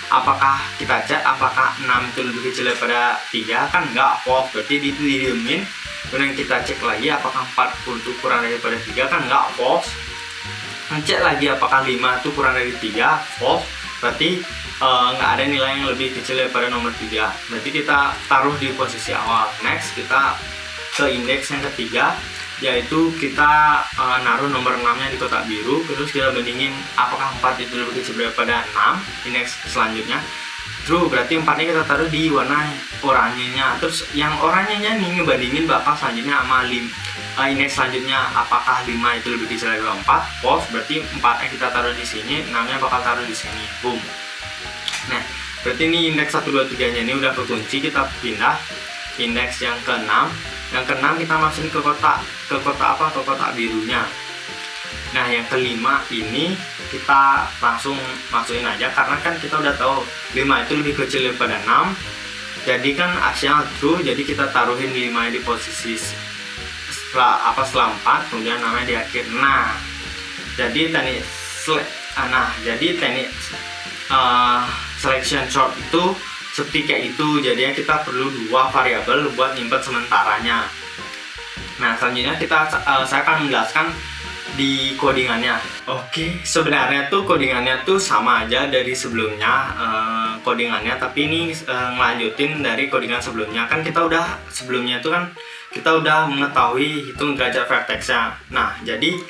apakah kita cek apakah 6 itu lebih kecil daripada 3? Kan enggak, false, berarti itu didiemin. Kemudian kita cek lagi apakah 40 itu kurang daripada 3? Kan enggak, false. Cek lagi apakah 5 itu kurang dari 3? False, berarti nggak ada nilai yang lebih kecil daripada nomor 3. Berarti kita taruh di posisi awal. Next kita ke indeks yang ketiga, yaitu kita naruh nomor 6 nya di kotak biru. Terus kita bandingin apakah 4 itu lebih kecil daripada 6, indeks selanjutnya. true, berarti 4-nya kita taruh di warna oranyenya. Terus yang oranyenya nih ngebandingin bakal selanjutnya sama indeks selanjutnya, apakah 5 itu lebih kecil dari 4, false, berarti 4-nya kita taruh di sini, 6-nya bakal taruh di sini, boom. Nah, berarti ini indeks 1, 2, 3-nya ini udah kekunci, kita pindah indeks yang ke-6. Yang ke-6 kita masukin ke kotak apa? Ke kotak birunya. Nah, yang ke-5 ini kita langsung masukin aja karena kan kita udah tahu 5 itu lebih kecil daripada 6. Jadi kan aksinya true, jadi kita taruhin 5 di posisi setelah 4, kemudian namanya di akhir. Nah, jadi teknik selection sort itu seperti kayak itu. Jadinya kita perlu 2 variabel buat nyimpen sementaranya. Nah, selanjutnya saya akan menjelaskan di codingannya. Oke, sebenarnya tuh codingannya tuh sama aja dari sebelumnya codingannya, tapi ini ngelanjutin dari codingan sebelumnya. Kan kita udah sebelumnya itu kan kita udah mengetahui hitung derajat vertexnya. Nah, jadi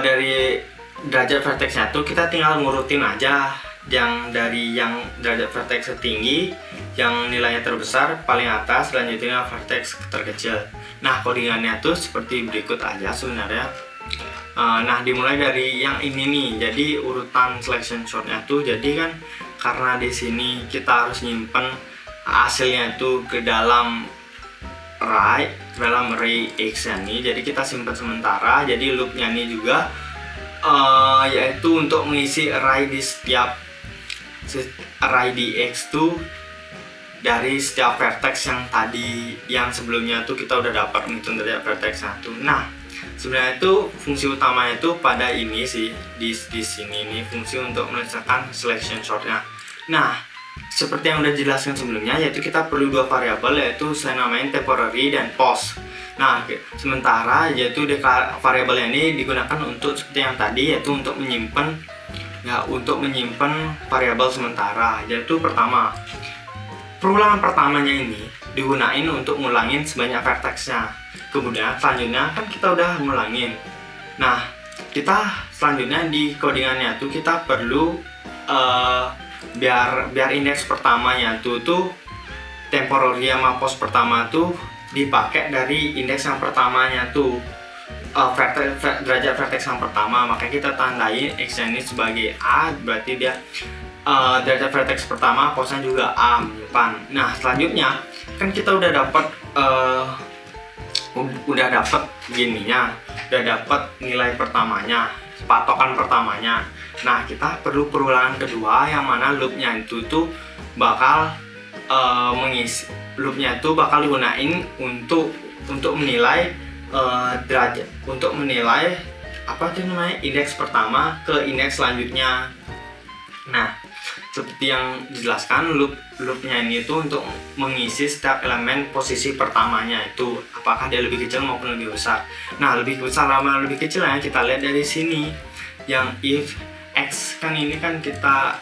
dari derajat vertexnya tuh kita tinggal ngurutin aja yang dari yang derajat vertex tertinggi, yang nilainya terbesar paling atas, selanjutnya vertex terkecil. Nah, codingannya tuh seperti berikut aja sebenarnya. Nah, dimulai dari yang ini nih. Jadi urutan selection sortnya tuh, jadi kan karena di sini kita harus nyimpen hasilnya itu ke dalam array x nih. Jadi kita simpan sementara. Jadi loopnya ini juga yaitu untuk mengisi array di setiap array di x tuh dari setiap vertex yang sebelumnya tuh kita udah dapat menghitung dari vertex 1. Nah, sebenarnya itu fungsi utamanya itu pada ini sih, di sini nih, fungsi untuk menyelesaikan selection sortnya. Nah, seperti yang udah dijelaskan sebelumnya, yaitu kita perlu 2 variabel, yaitu saya namain temporary dan post. Nah, sementara yaitu variabel ini digunakan untuk seperti yang tadi, yaitu untuk menyimpan variabel sementara. Yaitu pertama, perulangan pertamanya ini digunain untuk ngulangin sebanyak vertexnya. Kemudian selanjutnya kan kita udah ngulangin. Nah, kita selanjutnya di codingannya tuh kita perlu biar indeks pertamanya tuh temporary sama post pertama tuh dipakai dari indeks yang pertamanya tuh derajat vertex yang pertama. Makanya kita tandain x ini sebagai A, berarti dia derajat vertex pertama, postnya juga A menyimpan. Nah, selanjutnya kan kita udah dapat nilai pertamanya, patokan pertamanya. Nah, kita perlu perulangan kedua yang mana loopnya itu tuh bakal mengisi, loopnya itu bakal digunain untuk menilai derajat, untuk menilai indeks pertama ke indeks selanjutnya. Nah, seperti yang dijelaskan, loopnya ini itu untuk mengisi setiap elemen posisi pertamanya itu, apakah dia lebih kecil maupun lebih besar. Nah, lebih besar sama lebih kecil ya kita lihat dari sini. Yang if x kan ini kan kita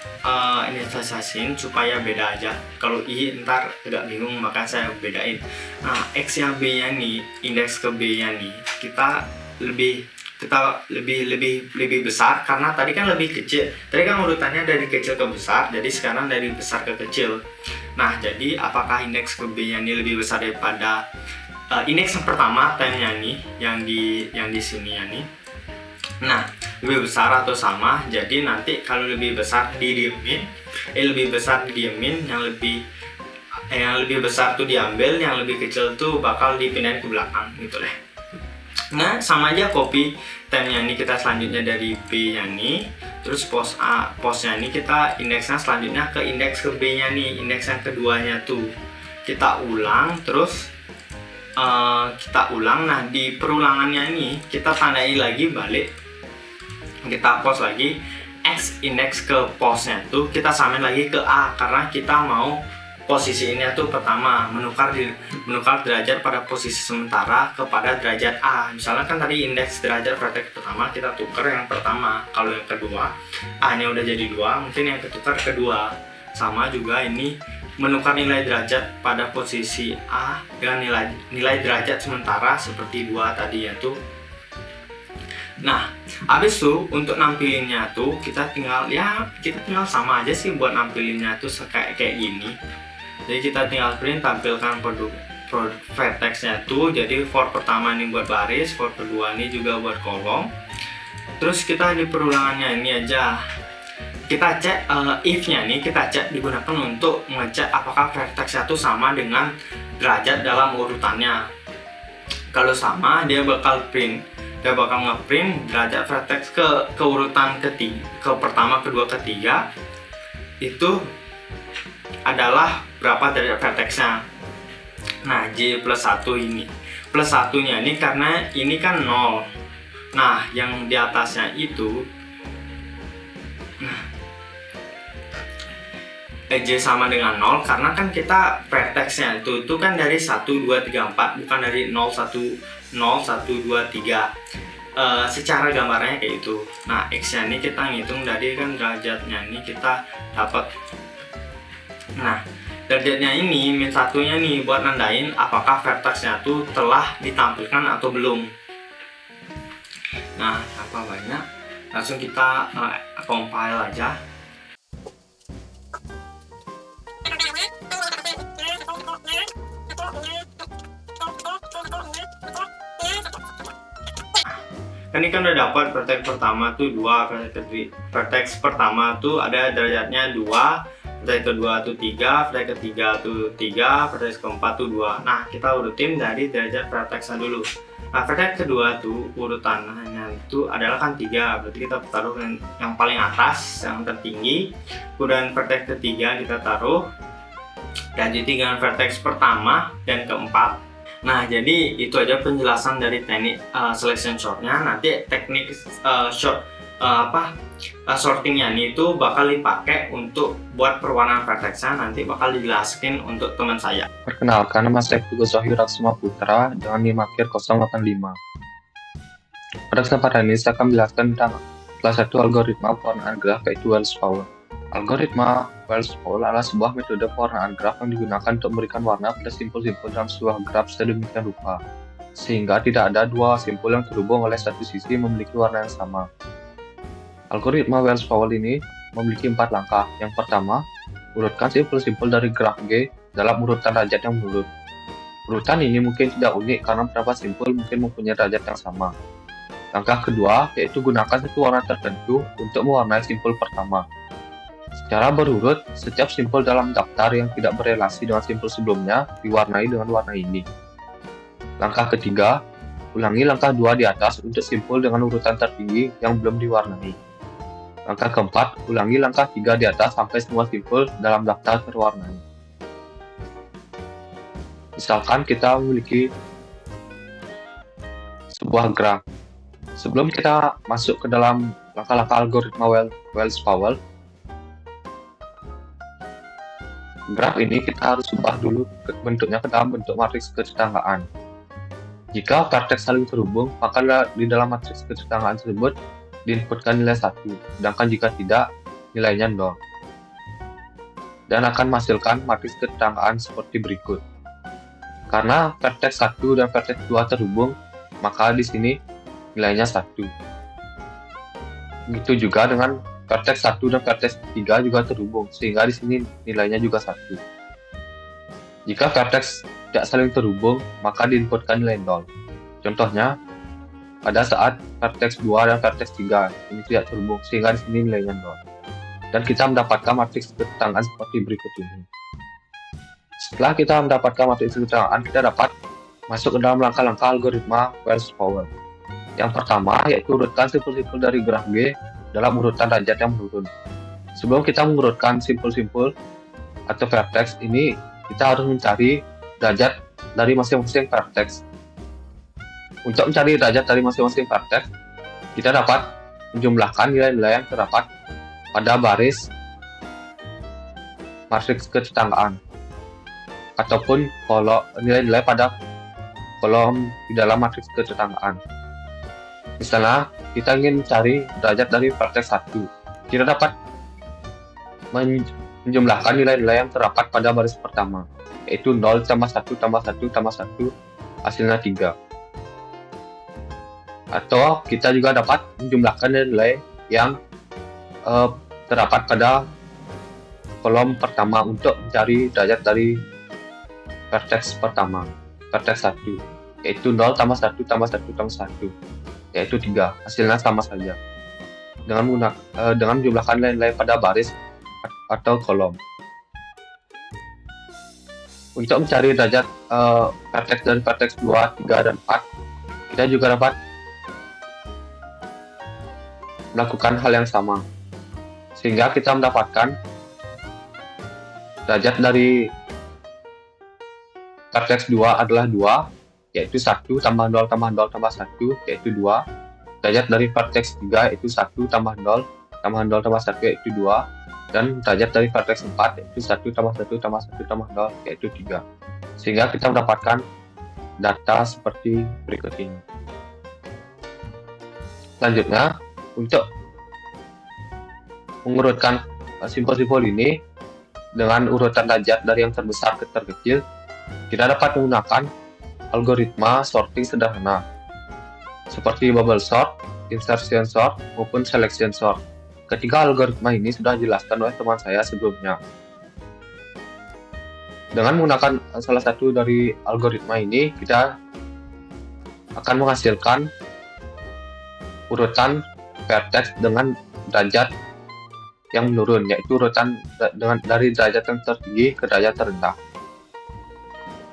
inisialisasiin supaya beda aja. Kalau i ntar agak bingung, maka saya bedain. Nah, x yang b nya nih, indeks ke b nya nih, kita lebih besar karena tadi kan lebih kecil. Tadi kan urutannya dari kecil ke besar, jadi sekarang dari besar ke kecil. Nah, jadi apakah indeks ke b nya ini lebih besar daripada indeks yang pertama, time-nya nih, yang di sini ya nih. Nah, lebih besar atau sama. Jadi nanti kalau lebih besar didiemin, yang lebih besar tuh diambil, yang lebih kecil tuh bakal dipindahin ke belakang gitu deh. Nah, sama aja copy time-nya ini kita selanjutnya dari B-nya nih, terus postnya ini kita indeksnya selanjutnya ke indeks ke B-nya nih, indeks yang keduanya tuh kita ulang, terus nah di perulangannya ini kita tandai lagi balik, kita post lagi x indeks ke postnya tuh kita samain lagi ke A karena kita mau posisi ini tuh pertama, menukar derajat pada posisi sementara kepada derajat A. Misalnya kan tadi indeks derajat vertex pertama kita tukar yang pertama, kalau yang kedua A nya udah jadi 2, mungkin yang ketukar kedua. Sama juga ini menukar nilai derajat pada posisi A dengan nilai derajat sementara seperti 2 tadi, yaitu Nah, habis itu untuk nampilinnya tuh kita tinggal sama aja sih buat nampilinnya tuh kayak gini. Jadi kita tinggal print, tampilkan produk vertexnya tuh. Jadi for pertama ini buat baris, for kedua ini juga buat kolom. Terus kita di perulangannya ini aja kita cek if-nya nih, kita cek digunakan untuk mengecek apakah vertexnya tuh sama dengan derajat dalam urutannya. Kalau sama, dia bakal ngeprint derajat vertex ke urutan ketiga, ke pertama, kedua, ketiga itu adalah berapa derajat vertexnya. Nah, J plus 1 ini plus 1 nya ini karena ini kan 0. Nah, yang di atasnya itu J sama dengan 0 karena kan kita vertexnya itu kan dari 1, 2, 3, 4, bukan dari 0, 1, 2, 3. Secara gambarnya kayak itu. Nah, X nya ini kita ngitung dari kan derajatnya ini kita dapat. Nah, derajatnya ini min 1 nya nih buat nandain apakah vertexnya tuh telah ditampilkan atau belum. Nah, apa banyak, langsung kita compile aja. Ini kan udah dapat vertex pertama tuh 2, vertex pertama tuh ada derajatnya 2, vertex kedua tuh 3, vertex ketiga tuh 3, vertex keempat tuh 2. Nah, kita urutin dari derajat vertexnya dulu. Nah, vertex kedua tuh urutannya itu adalah kan 3, berarti kita taruh yang paling atas, yang tertinggi. Kemudian vertex ketiga kita taruh, dan jadi dengan vertex pertama dan keempat. Nah, jadi itu aja penjelasan dari teknik selection shortnya. Nanti teknik sortingnya ini itu bakal dipakai untuk buat perwarnaan vertexnya. Nanti bakal dijelaskan untuk teman saya. Perkenalkan, nama saya Pugo Zohir Raksuma Putra dengan NIM akhir 085. Pada kesempatan ini saya akan menjelaskan tentang salah satu algoritma pewarnaan graf, yaitu Wells-Powell. Algoritma Wells-Powell adalah sebuah metode pewarnaan graf yang digunakan untuk memberikan warna pada simpul-simpul dalam sebuah graf sedemikian rupa, sehingga tidak ada dua simpul yang terhubung oleh satu sisi memiliki warna yang sama. Algoritma Wells-Powell ini memiliki 4 langkah. Yang pertama, urutkan simpul-simpul dari graf G dalam urutan derajat yang menurut. Urutan ini mungkin tidak unik karena beberapa simpul mungkin mempunyai derajat yang sama. Langkah kedua, yaitu gunakan satu warna tertentu untuk mewarnai simpul pertama. Secara berurut, setiap simpul dalam daftar yang tidak berelasi dengan simpul sebelumnya diwarnai dengan warna ini. Langkah ketiga, ulangi langkah 2 di atas untuk simpul dengan urutan tertinggi yang belum diwarnai. Langkah keempat, ulangi langkah 3 di atas sampai semua simpul dalam daftar terwarnai. Misalkan kita memiliki sebuah graf. Sebelum kita masuk ke dalam langkah-langkah algoritma Wells-Powell, graf ini kita harus ubah dulu bentuknya ke dalam bentuk matriks ketetanggaan. Jika vertex saling terhubung, maka di dalam matriks ketetanggaan tersebut diinputkan nilai 1, sedangkan jika tidak, nilainya 0. Dan akan menghasilkan matriks ketetanggaan seperti berikut. Karena vertex 1 dan vertex 2 terhubung, maka di sini nilainya 1. Begitu juga dengan vertex 1 dan vertex 3 juga terhubung, sehingga di sini nilainya juga 1. Jika vertex tidak saling terhubung, maka diinputkan nilai 0. Contohnya, pada saat vertex 2 dan vertex 3 ini tidak terhubung, sehingga di sini nilainya 0. Dan kita mendapatkan matriks ketetanggaan seperti berikut ini. Setelah kita mendapatkan matriks ketetanggaan, kita dapat masuk ke dalam langkah-langkah algoritma Wells-Powell. Yang pertama, yaitu urutkan simpul-simpul dari graf G dalam urutan derajat yang menurun. Sebelum kita mengurutkan simpul-simpul atau vertex ini, kita harus mencari derajat dari masing-masing vertex. Untuk mencari derajat dari masing-masing vertex, kita dapat menjumlahkan nilai-nilai yang terdapat pada baris matriks ketetanggaan ataupun nilai-nilai pada kolom di dalam matriks ketetanggaan. Misalnya, kita ingin mencari derajat dari vertex 1. Kita dapat menjumlahkan nilai-nilai yang terdapat pada baris pertama, yaitu 0 tambah 1 tambah 1 tambah 1, hasilnya 3. Atau kita juga dapat menjumlahkan nilai yang terdapat pada kolom pertama untuk mencari derajat dari vertex pertama, vertex 1, yaitu 0 tambah 1 tambah 1 tambah 1, yaitu 3. Hasilnya sama saja dengan menjumlahkan nilai pada baris atau kolom. Untuk mencari derajat vertex dari vertex 2, 3, dan 4, kita juga dapat melakukan hal yang sama, sehingga kita mendapatkan derajat dari vertex 2 adalah 2, yaitu 1 tambah 0 tambah 0 tambah 1, yaitu 2. Derajat dari vertex 3 yaitu 1 tambah 0 tambah 0 tambah 1, yaitu 2. Dan derajat dari vertex 4 yaitu 1 tambah 1 tambah 1 tambah 0, yaitu 3. Sehingga kita mendapatkan data seperti berikut ini. Selanjutnya, untuk mengurutkan simpul-simpul ini dengan urutan derajat dari yang terbesar ke terkecil, kita dapat menggunakan algoritma sorting sederhana seperti bubble sort, insertion sort, maupun selection sort. Ketiga algoritma ini sudah dijelaskan oleh teman saya sebelumnya. Dengan menggunakan salah satu dari algoritma ini, kita akan menghasilkan urutan vertex dengan derajat yang menurun, yaitu urutan dari derajat yang tertinggi ke derajat terendah,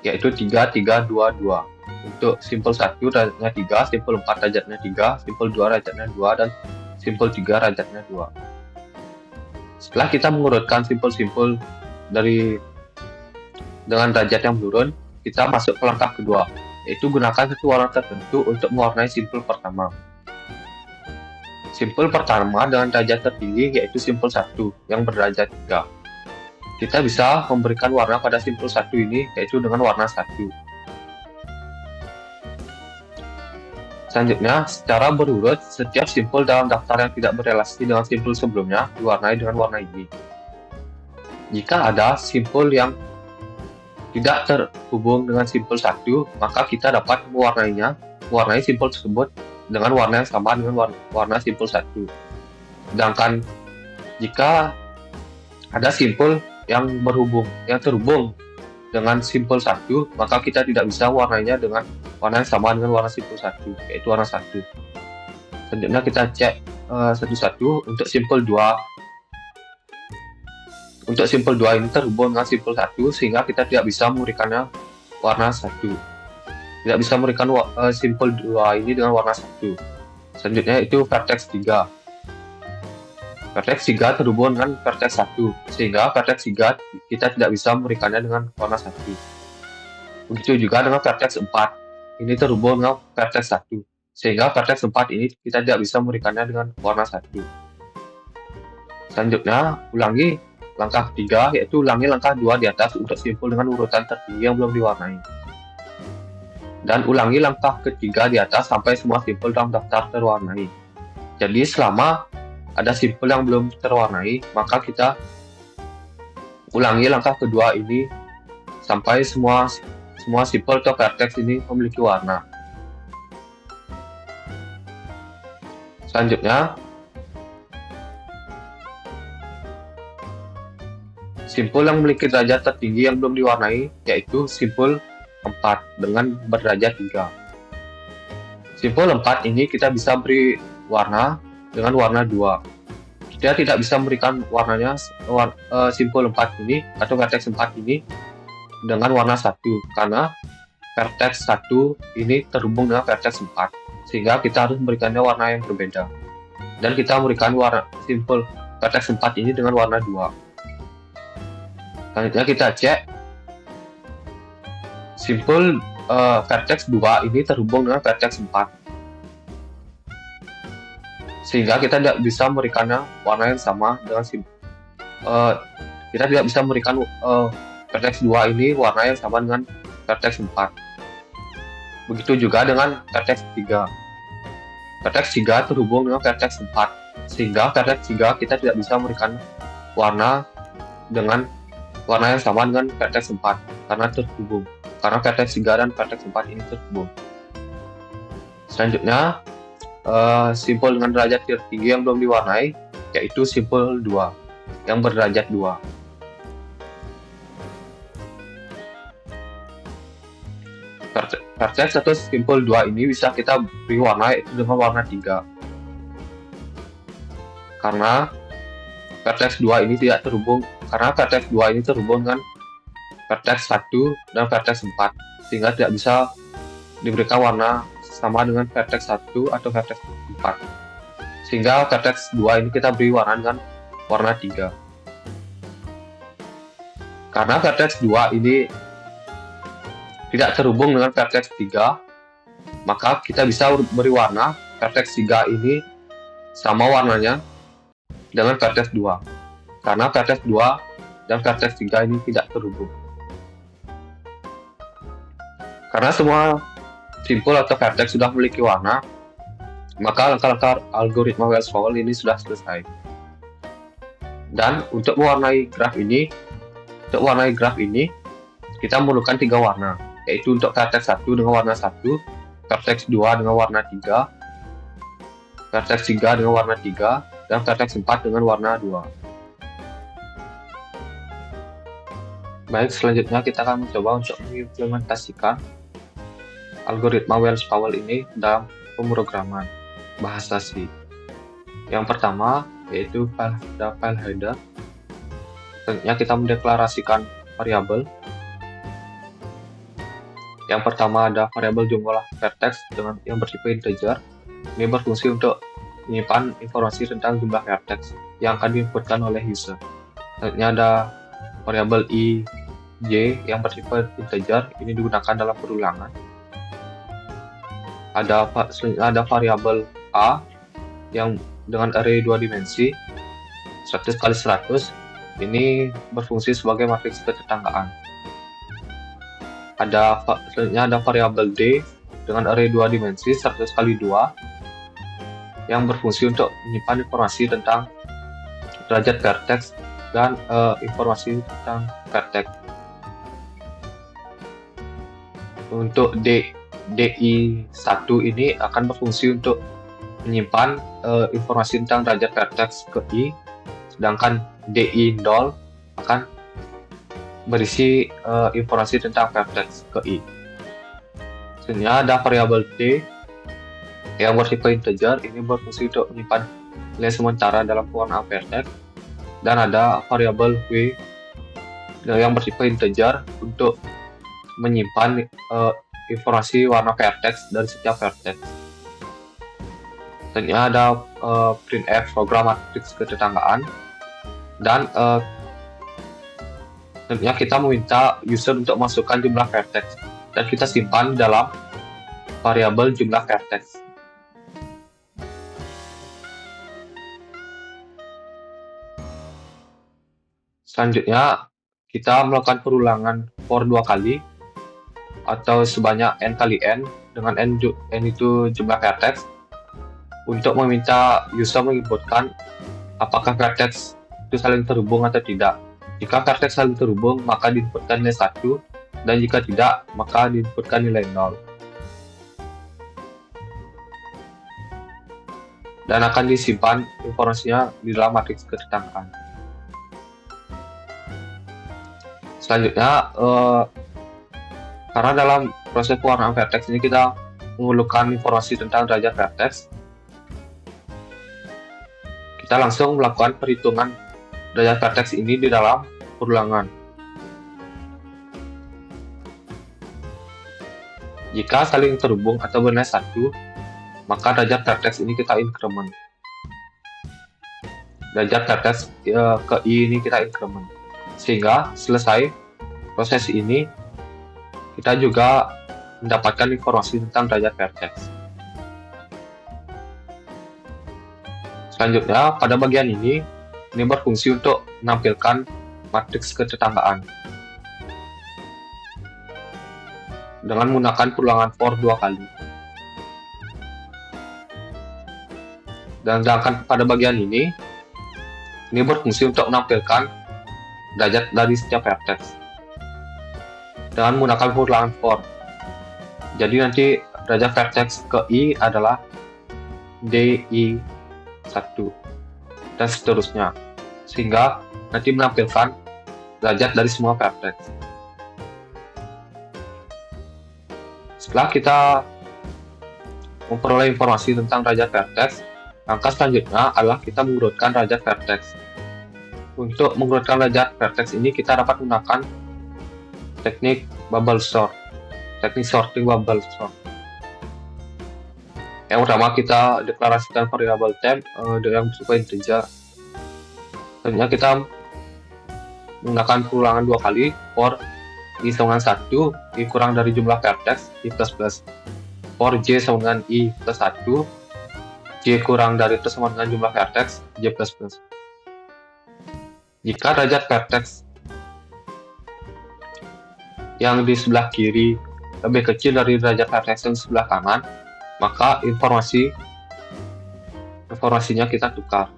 yaitu 3, 3, 2, 2. Untuk simpul 1 derajatnya 3, simpul 4 derajatnya 3, simpul 2 derajatnya 2, dan simpul 3 derajatnya 2. Setelah kita mengurutkan simpul-simpul dengan derajat yang menurun, kita masuk ke langkah kedua, yaitu gunakan satu warna tertentu untuk mewarnai simpul pertama. Simpul pertama dengan derajat tertinggi yaitu simpul 1 yang berderajat 3. Kita bisa memberikan warna pada simpul 1 ini yaitu dengan warna 1. Selanjutnya, secara berurut, setiap simpul dalam daftar yang tidak berelasi dengan simpul sebelumnya diwarnai dengan warna ini. Jika ada simpul yang tidak terhubung dengan simpul 1, maka kita dapat mewarnai simpul tersebut dengan warna yang sama dengan warna simpul 1. Sedangkan jika ada simpul yang terhubung dengan simpul 1, maka kita tidak bisa warnanya dengan warna yang sama dengan warna simpul 1, yaitu warna 1. Selanjutnya kita cek satu-satu untuk simpul 2. Untuk simpul 2 ini terhubung dengan simpul 1, sehingga kita tidak bisa memberikannya warna 1. Tidak bisa memberikan simpul 2 ini dengan warna 1. Selanjutnya itu vertex 3. Vertex 3 terhubung dengan vertex 1, sehingga vertex 3 kita tidak bisa memberikannya dengan warna 1. Begitu juga dengan vertex 4. Ini terhubung dengan vertex 1, sehingga vertex 4 ini kita tidak bisa memberikannya dengan warna 1. Selanjutnya, ulangi langkah ketiga, yaitu ulangi langkah 2 di atas untuk simpul dengan urutan tertinggi yang belum diwarnai. Dan ulangi langkah ketiga di atas sampai semua simpul dalam daftar terwarnai. Jadi selama ada simpul yang belum terwarnai, maka kita ulangi langkah kedua ini sampai semua simpul atau vertex ini memiliki warna. Selanjutnya, simpul yang memiliki derajat tertinggi yang belum diwarnai yaitu simpul 4 dengan berderajat 3. Simpul 4 ini kita bisa beri warna dengan warna 2. Kita tidak bisa memberikan warnanya simpul 4 ini atau vertex 4 ini dengan warna 1 karena vertex 1 ini terhubung dengan vertex 4, sehingga kita harus memberikannya warna yang berbeda. Dan kita memberikan warna simpul vertex 4 ini dengan warna 2. Selanjutnya kita cek simpul vertex 2 ini terhubung dengan vertex 4, sehingga kita tidak bisa memberikannya warna yang sama dengan kita tidak bisa memberikan vertex 2 ini warna yang sama dengan vertex 4. Begitu juga dengan vertex 3. Vertex 3 terhubung dengan vertex 4, sehingga vertex 3 kita tidak bisa memberikan warna dengan warna yang sama dengan vertex 4 karena vertex 3 dan vertex 4 ini terhubung. Selanjutnya, simpul dengan derajat tertinggi yang belum diwarnai, yaitu simpul 2 yang berderajat 2. Vertex atau simpul 2 ini bisa kita beri warna itu dengan warna 3. Karena vertex 2 ini tidak terhubung, karena vertex 2 ini terhubung dengan vertex 1 dan vertex 4, sehingga tidak bisa diberikan warna sama dengan vertex 1 atau vertex 4. Sehingga vertex 2 ini kita beri warna dengan warna 3. Karena vertex 2 ini tidak terhubung dengan vertex 3, maka kita bisa beri warna vertex 3 ini sama warnanya dengan vertex 2. Karena vertex 2 dan vertex 3 ini tidak terhubung. Karena semua simpul atau vertex sudah memiliki warna, maka langkah-langkah algoritma Wells-Powell ini sudah selesai. Dan untuk mewarnai graf ini, kita memerlukan 3 warna, yaitu untuk vertex 1 dengan warna 1, vertex 2 dengan warna 3, vertex 3 dengan warna 3, dan vertex 4 dengan warna 2. Baik, selanjutnya kita akan mencoba untuk mengimplementasikan algoritma Wells-Powell ini dalam pemrograman bahasa C. Yang pertama yaitu file header. Selanjutnya kita mendeklarasikan variabel. Yang pertama ada variabel jumlah vertex dengan yang bertipe integer. Ini berfungsi untuk menyimpan informasi tentang jumlah vertex yang akan diinputkan oleh user. Selanjutnya ada variabel ij yang bertipe integer. Ini digunakan dalam perulangan. Selanjutnya ada variabel a yang dengan array 2 dimensi 100 x 100. Ini berfungsi sebagai matriks ketetanggaan. Selanjutnya ada variabel d dengan array 2 dimensi 100 x 2 yang berfungsi untuk menyimpan informasi tentang derajat vertex dan informasi tentang vertex. Untuk di1 ini akan berfungsi untuk menyimpan informasi tentang derajat vertex ke i, sedangkan di0 akan berisi informasi tentang vertex ke i. Selanjutnya ada variabel t yang bertipe integer. Ini berfungsi untuk menyimpan nilai sementara dalam pewarnaan vertex, dan ada variabel w yang bertipe integer untuk menyimpan informasi warna vertex dari setiap vertex. Selanjutnya ada printf program matriks ketetanggaan, dan selanjutnya kita meminta user untuk masukkan jumlah vertex dan kita simpan dalam variabel jumlah vertex. Selanjutnya kita melakukan perulangan for 2 kali atau sebanyak n kali n, dengan n itu jumlah vertex, untuk meminta user menginputkan apakah vertex itu saling terhubung atau tidak. Jika vertex saling terhubung, maka diinputkan nilai 1, dan jika tidak, maka diinputkan nilai 0. Dan akan disimpan informasinya di dalam matriks ketetanggaan. Selanjutnya, karena dalam proses pewarnaan vertex ini kita memerlukan informasi tentang derajat vertex, kita langsung melakukan perhitungan derajat vertex ini di dalam perulangan. Jika saling terhubung atau bernilai 1, maka derajat vertex ini kita increment. Derajat vertex ke i ini kita increment. Sehingga selesai proses ini, kita juga mendapatkan informasi tentang derajat vertex. Selanjutnya, pada bagian ini berfungsi untuk menampilkan matriks ketetanggaan dengan menggunakan perulangan for 2 kali. Dan sedangkan pada bagian ini berfungsi untuk menampilkan derajat dari setiap vertex dengan menggunakan perulangan for. Jadi nanti derajat vertex ke i adalah DI1 dan seterusnya, sehingga nanti menampilkan derajat dari semua vertex. Setelah kita memperoleh informasi tentang derajat vertex, langkah selanjutnya adalah kita mengurutkan derajat vertex. Untuk mengurutkan derajat vertex ini kita dapat menggunakan teknik bubble sort, teknik sorting bubble sort. Yang pertama kita deklarasikan variabel temp yang berupa integer. Selanjutnya kita menggunakan perulangan 2 kali for i sama dengan 1, i kurang dari jumlah vertex i plus plus, for j sama dengan i plus 1, j kurang dari plus sama dengan jumlah vertex j plus plus. Jika derajat vertex yang di sebelah kiri lebih kecil dari derajat vertex yang di sebelah kanan, maka informasinya kita tukar.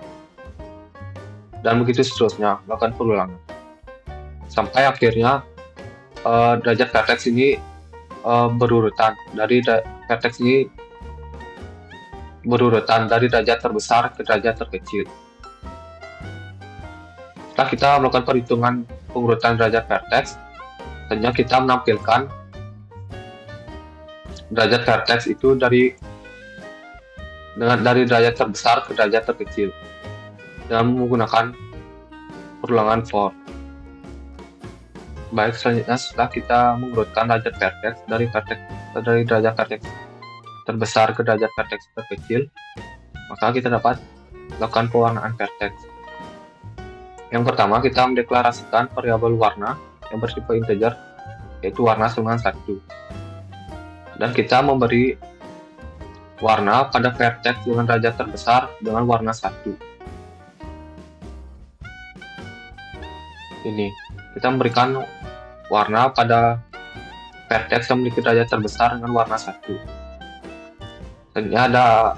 Dan begitu seterusnya, melakukan perulangan. Sampai akhirnya derajat vertex ini berurutan dari derajat terbesar ke derajat terkecil. Setelah kita melakukan perhitungan pengurutan derajat vertex, tentunya kita menampilkan derajat vertex itu dari derajat terbesar ke derajat terkecil dengan menggunakan perulangan for. Baik, selanjutnya setelah kita mengurutkan derajat vertex dari derajat vertex terbesar ke derajat vertex terkecil, maka kita dapat melakukan pewarnaan vertex. Yang pertama, kita mendeklarasikan variabel warna yang bertipe integer, yaitu warna sama dengan 1. Dan kita memberi warna pada vertex dengan derajat terbesar dengan warna 1. Ini, kita memberikan warna pada vertex yang memiliki derajat terbesar dengan warna 1. Selanjutnya ada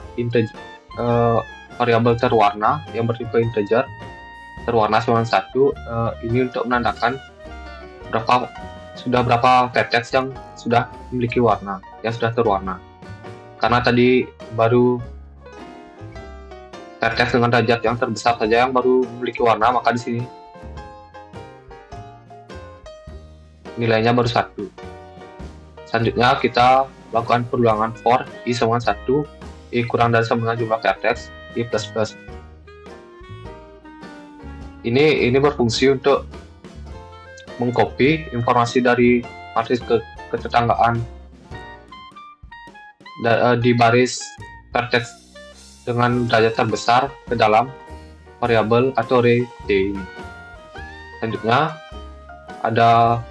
variabel terwarna yang bertipe integer, terwarna sama dengan 1. Ini untuk menandakan berapa vertex yang sudah memiliki warna, yang sudah terwarna. Karena tadi baru vertex dengan derajat yang terbesar saja yang baru memiliki warna, maka di sini nilainya baru 1. Selanjutnya kita lakukan perulangan for i sama 1, i kurang dari sama dengan jumlah vertex i plus plus. Ini berfungsi untuk mengcopy informasi dari matriks ketetanggaan di baris vertex dengan derajat terbesar ke dalam variabel atau array D ini. Selanjutnya ada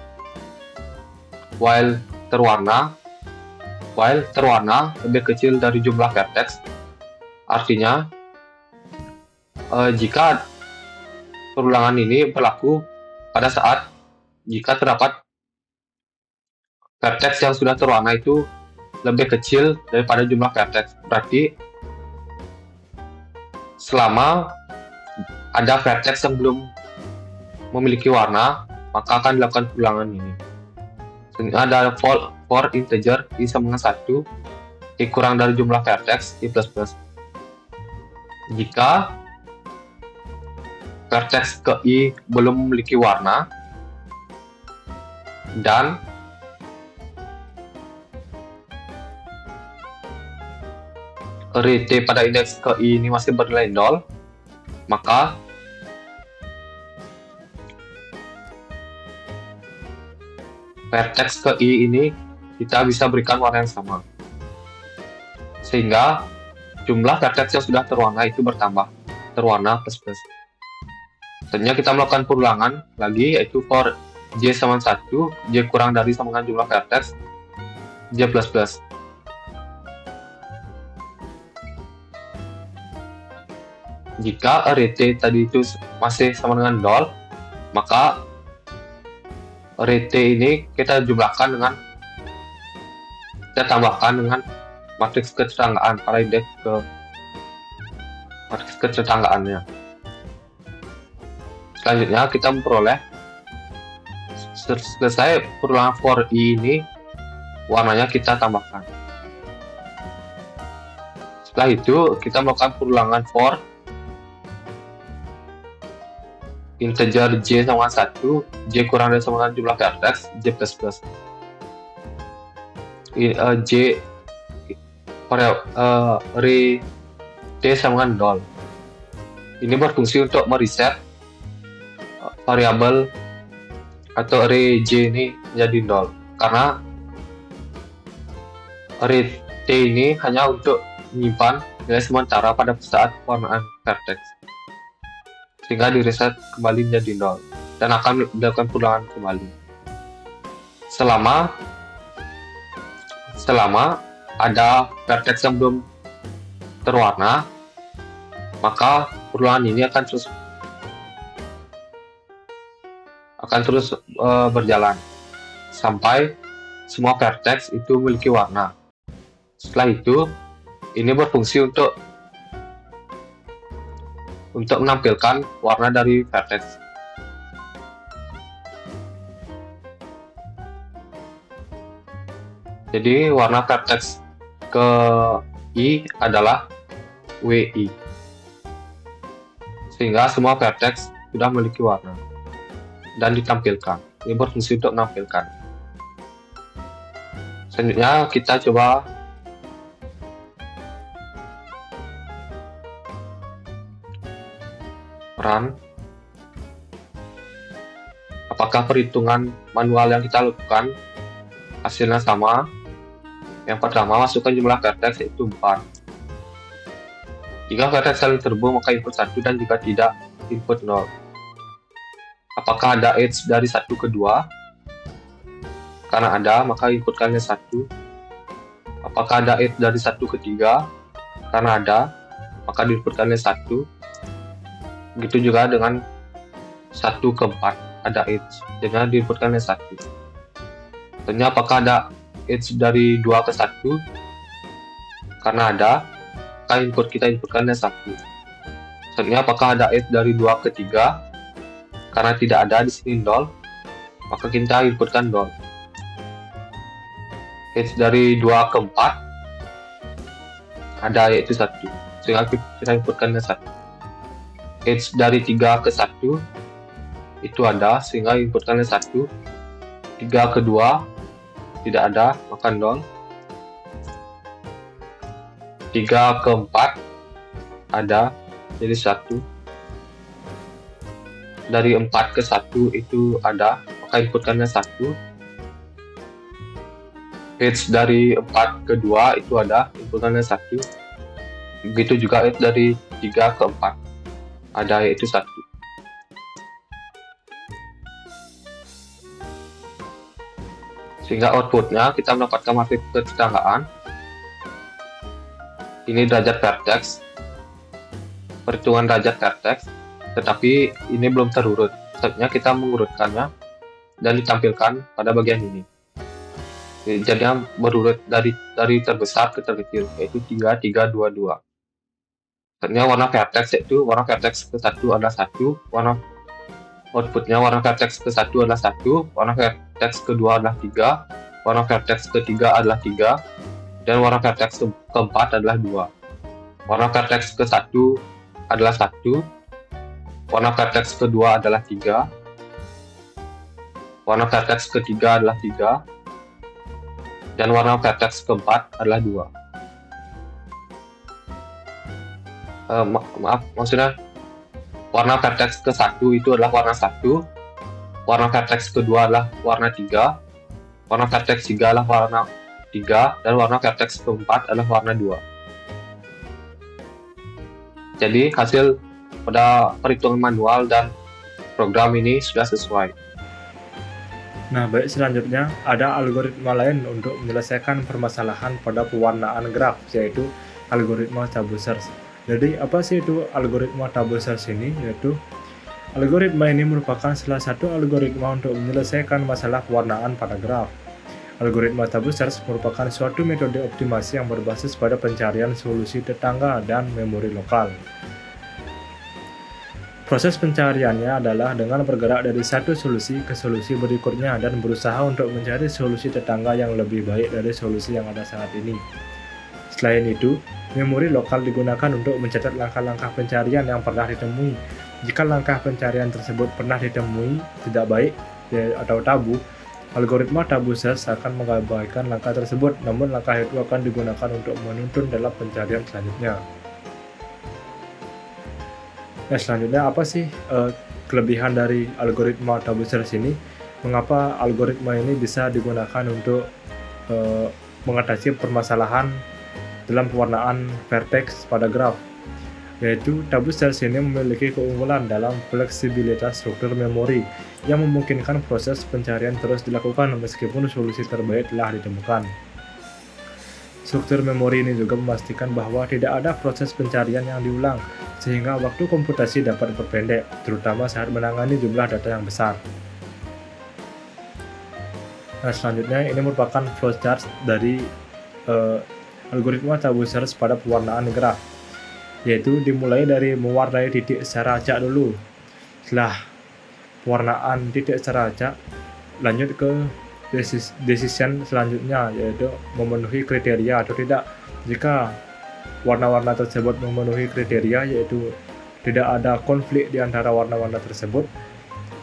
while terwarna lebih kecil dari jumlah vertex. Artinya jika perulangan ini berlaku pada saat jika terdapat vertex yang sudah terwarna itu lebih kecil daripada jumlah vertex. Berarti selama ada vertex yang belum memiliki warna, maka akan dilakukan perulangan ini. Ada for integer i sama dengan 1, i kurang dari jumlah vertex i plus plus. Jika vertex ke i belum memiliki warna dan array T pada indeks ke i ini masih bernilai 0, maka vertex ke i ini kita bisa berikan warna yang sama, sehingga jumlah vertex yang sudah terwarna itu bertambah, terwarna plus plus. Selanjutnya kita melakukan perulangan lagi, yaitu for j sama 1, j kurang dari sama dengan jumlah vertex j plus plus. Jika array T tadi itu masih sama dengan 0, maka array T ini kita tambahkan dengan matriks ketetanggaan pada indeks ke matriks ketetanggaannya. Selanjutnya kita memperoleh, selesai perulangan for i ini, warnanya kita tambahkan Setelah itu kita melakukan perulangan for integer j sama 1, j kurang dari sama dengan jumlah vertex, j plus plus. J array t sama dengan 0. Ini berfungsi untuk mereset variabel atau array j ini menjadi 0, karena array t ini hanya untuk menyimpan nilai sementara pada saat pewarnaan vertex, sehingga direset kembali menjadi 0 dan akan dilakukan perulangan kembali selama ada vertex yang belum terwarna. Maka perulangan ini akan terus berjalan sampai semua vertex itu memiliki warna. Setelah itu, ini berfungsi untuk menampilkan warna dari vertex. Jadi warna vertex ke I adalah WI, sehingga semua vertex sudah memiliki warna dan ditampilkan. Ini berfungsi untuk menampilkan. Selanjutnya kita coba run. Apakah perhitungan manual yang kita lakukan hasilnya sama? Yang pertama, masukkan jumlah vertex yaitu 4. Jika vertex saling terhubung, maka input 1, dan jika tidak, input 0. Apakah ada edge dari 1 ke 2? Karena ada, maka input kalian 1. Apakah ada edge dari 1 ke 3? Karena ada, maka input kalian 1. Begitu juga dengan 1 ke 4, ada edge, jadi input kalian 1. Tentunya apakah ada edge dari 2 ke 1? Karena ada, maka inputkan 1. Selanjutnya apakah ada edge dari 2 ke 3? Karena tidak ada di sini 0, maka kita inputkan 0. Edge dari 2 ke 4 ada, yaitu 1, sehingga kita inputkan 1. Edge dari 3 ke 1 itu ada, sehingga inputkan 1. 3 ke 2 tidak ada, maka 0. 3 ke 4 ada, jadi 1. Dari 4 ke 1 itu ada, maka inputkannya 1. Edge dari 4 ke 2 itu ada, inputkannya 1. Begitu juga edge dari 3 ke 4 ada, yaitu 1. Sehingga outputnya kita mendapatkan matriks ketetanggaan. Ini derajat vertex, perhitungan derajat vertex, tetapi ini belum terurut. Selanjutnya kita mengurutkannya dan ditampilkan pada bagian ini. Jadinya berurut dari terbesar ke terkecil, yaitu 3, 3, 2, 2. Selanjutnya warna vertex, yaitu warna vertex ke 1 adalah 1, warna outputnya warna vertex ke 1 adalah 1, warna vertex kedua adalah 3, warna vertex ketiga adalah 3, dan warna vertex keempat adalah 2. Warna vertex ke 1 adalah 1, warna vertex kedua adalah 3, warna vertex ketiga adalah 3, dan warna vertex keempat adalah 2. Maksudnya warna vertex ke 1 itu adalah warna 1, warna vertex kedua adalah warna 3, warna vertex 3 adalah warna 3, dan warna vertex keempat adalah warna 2. Jadi hasil pada perhitungan manual dan program ini sudah sesuai. Nah, baik, selanjutnya ada algoritma lain untuk menyelesaikan permasalahan pada pewarnaan graf, yaitu algoritma table search. Jadi apa sih itu algoritma table search ini? Yaitu algoritma ini merupakan salah satu algoritma untuk menyelesaikan masalah pewarnaan pada graf. Algoritma table search merupakan suatu metode optimasi yang berbasis pada pencarian solusi tetangga dan memori lokal. Proses pencariannya adalah dengan bergerak dari satu solusi ke solusi berikutnya dan berusaha untuk mencari solusi tetangga yang lebih baik dari solusi yang ada saat ini. Selain itu, memori lokal digunakan untuk mencatat langkah-langkah pencarian yang pernah ditemui. Jika langkah pencarian tersebut pernah ditemui tidak baik atau tabu, algoritma tabu search akan mengabaikan langkah tersebut, namun langkah itu akan digunakan untuk menuntun dalam pencarian selanjutnya. Nah, selanjutnya apa sih kelebihan dari algoritma tabu search ini? Mengapa algoritma ini bisa digunakan untuk mengatasi permasalahan dalam pewarnaan vertex pada graf? Yaitu tabu search ini memiliki keunggulan dalam fleksibilitas struktur memori yang memungkinkan proses pencarian terus dilakukan meskipun solusi terbaik telah ditemukan. Struktur memori ini juga memastikan bahwa tidak ada proses pencarian yang diulang, sehingga waktu komputasi dapat berpendek, terutama saat menangani jumlah data yang besar. Nah, selanjutnya ini merupakan flowchart dari algoritma tabu search pada pewarnaan graf, yaitu dimulai dari mewarnai titik secara acak dulu. Setelah pewarnaan titik secara acak, lanjut ke decision selanjutnya, yaitu memenuhi kriteria atau tidak. Jika warna-warna tersebut memenuhi kriteria, yaitu tidak ada konflik di antara warna-warna tersebut,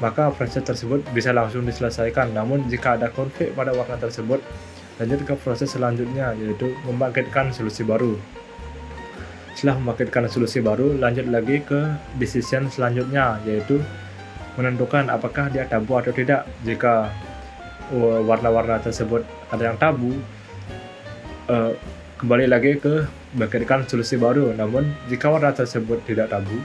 maka proses tersebut bisa langsung diselesaikan. Namun jika ada konflik pada warna tersebut, lanjut ke proses selanjutnya, yaitu membangkitkan solusi baru. Setelah membangkitkan solusi baru, lanjut lagi ke decision selanjutnya, yaitu menentukan apakah dia tabu atau tidak. Jika warna-warna tersebut ada yang tabu, kembali lagi ke bangkitkan solusi baru. Namun jika warna tersebut tidak tabu,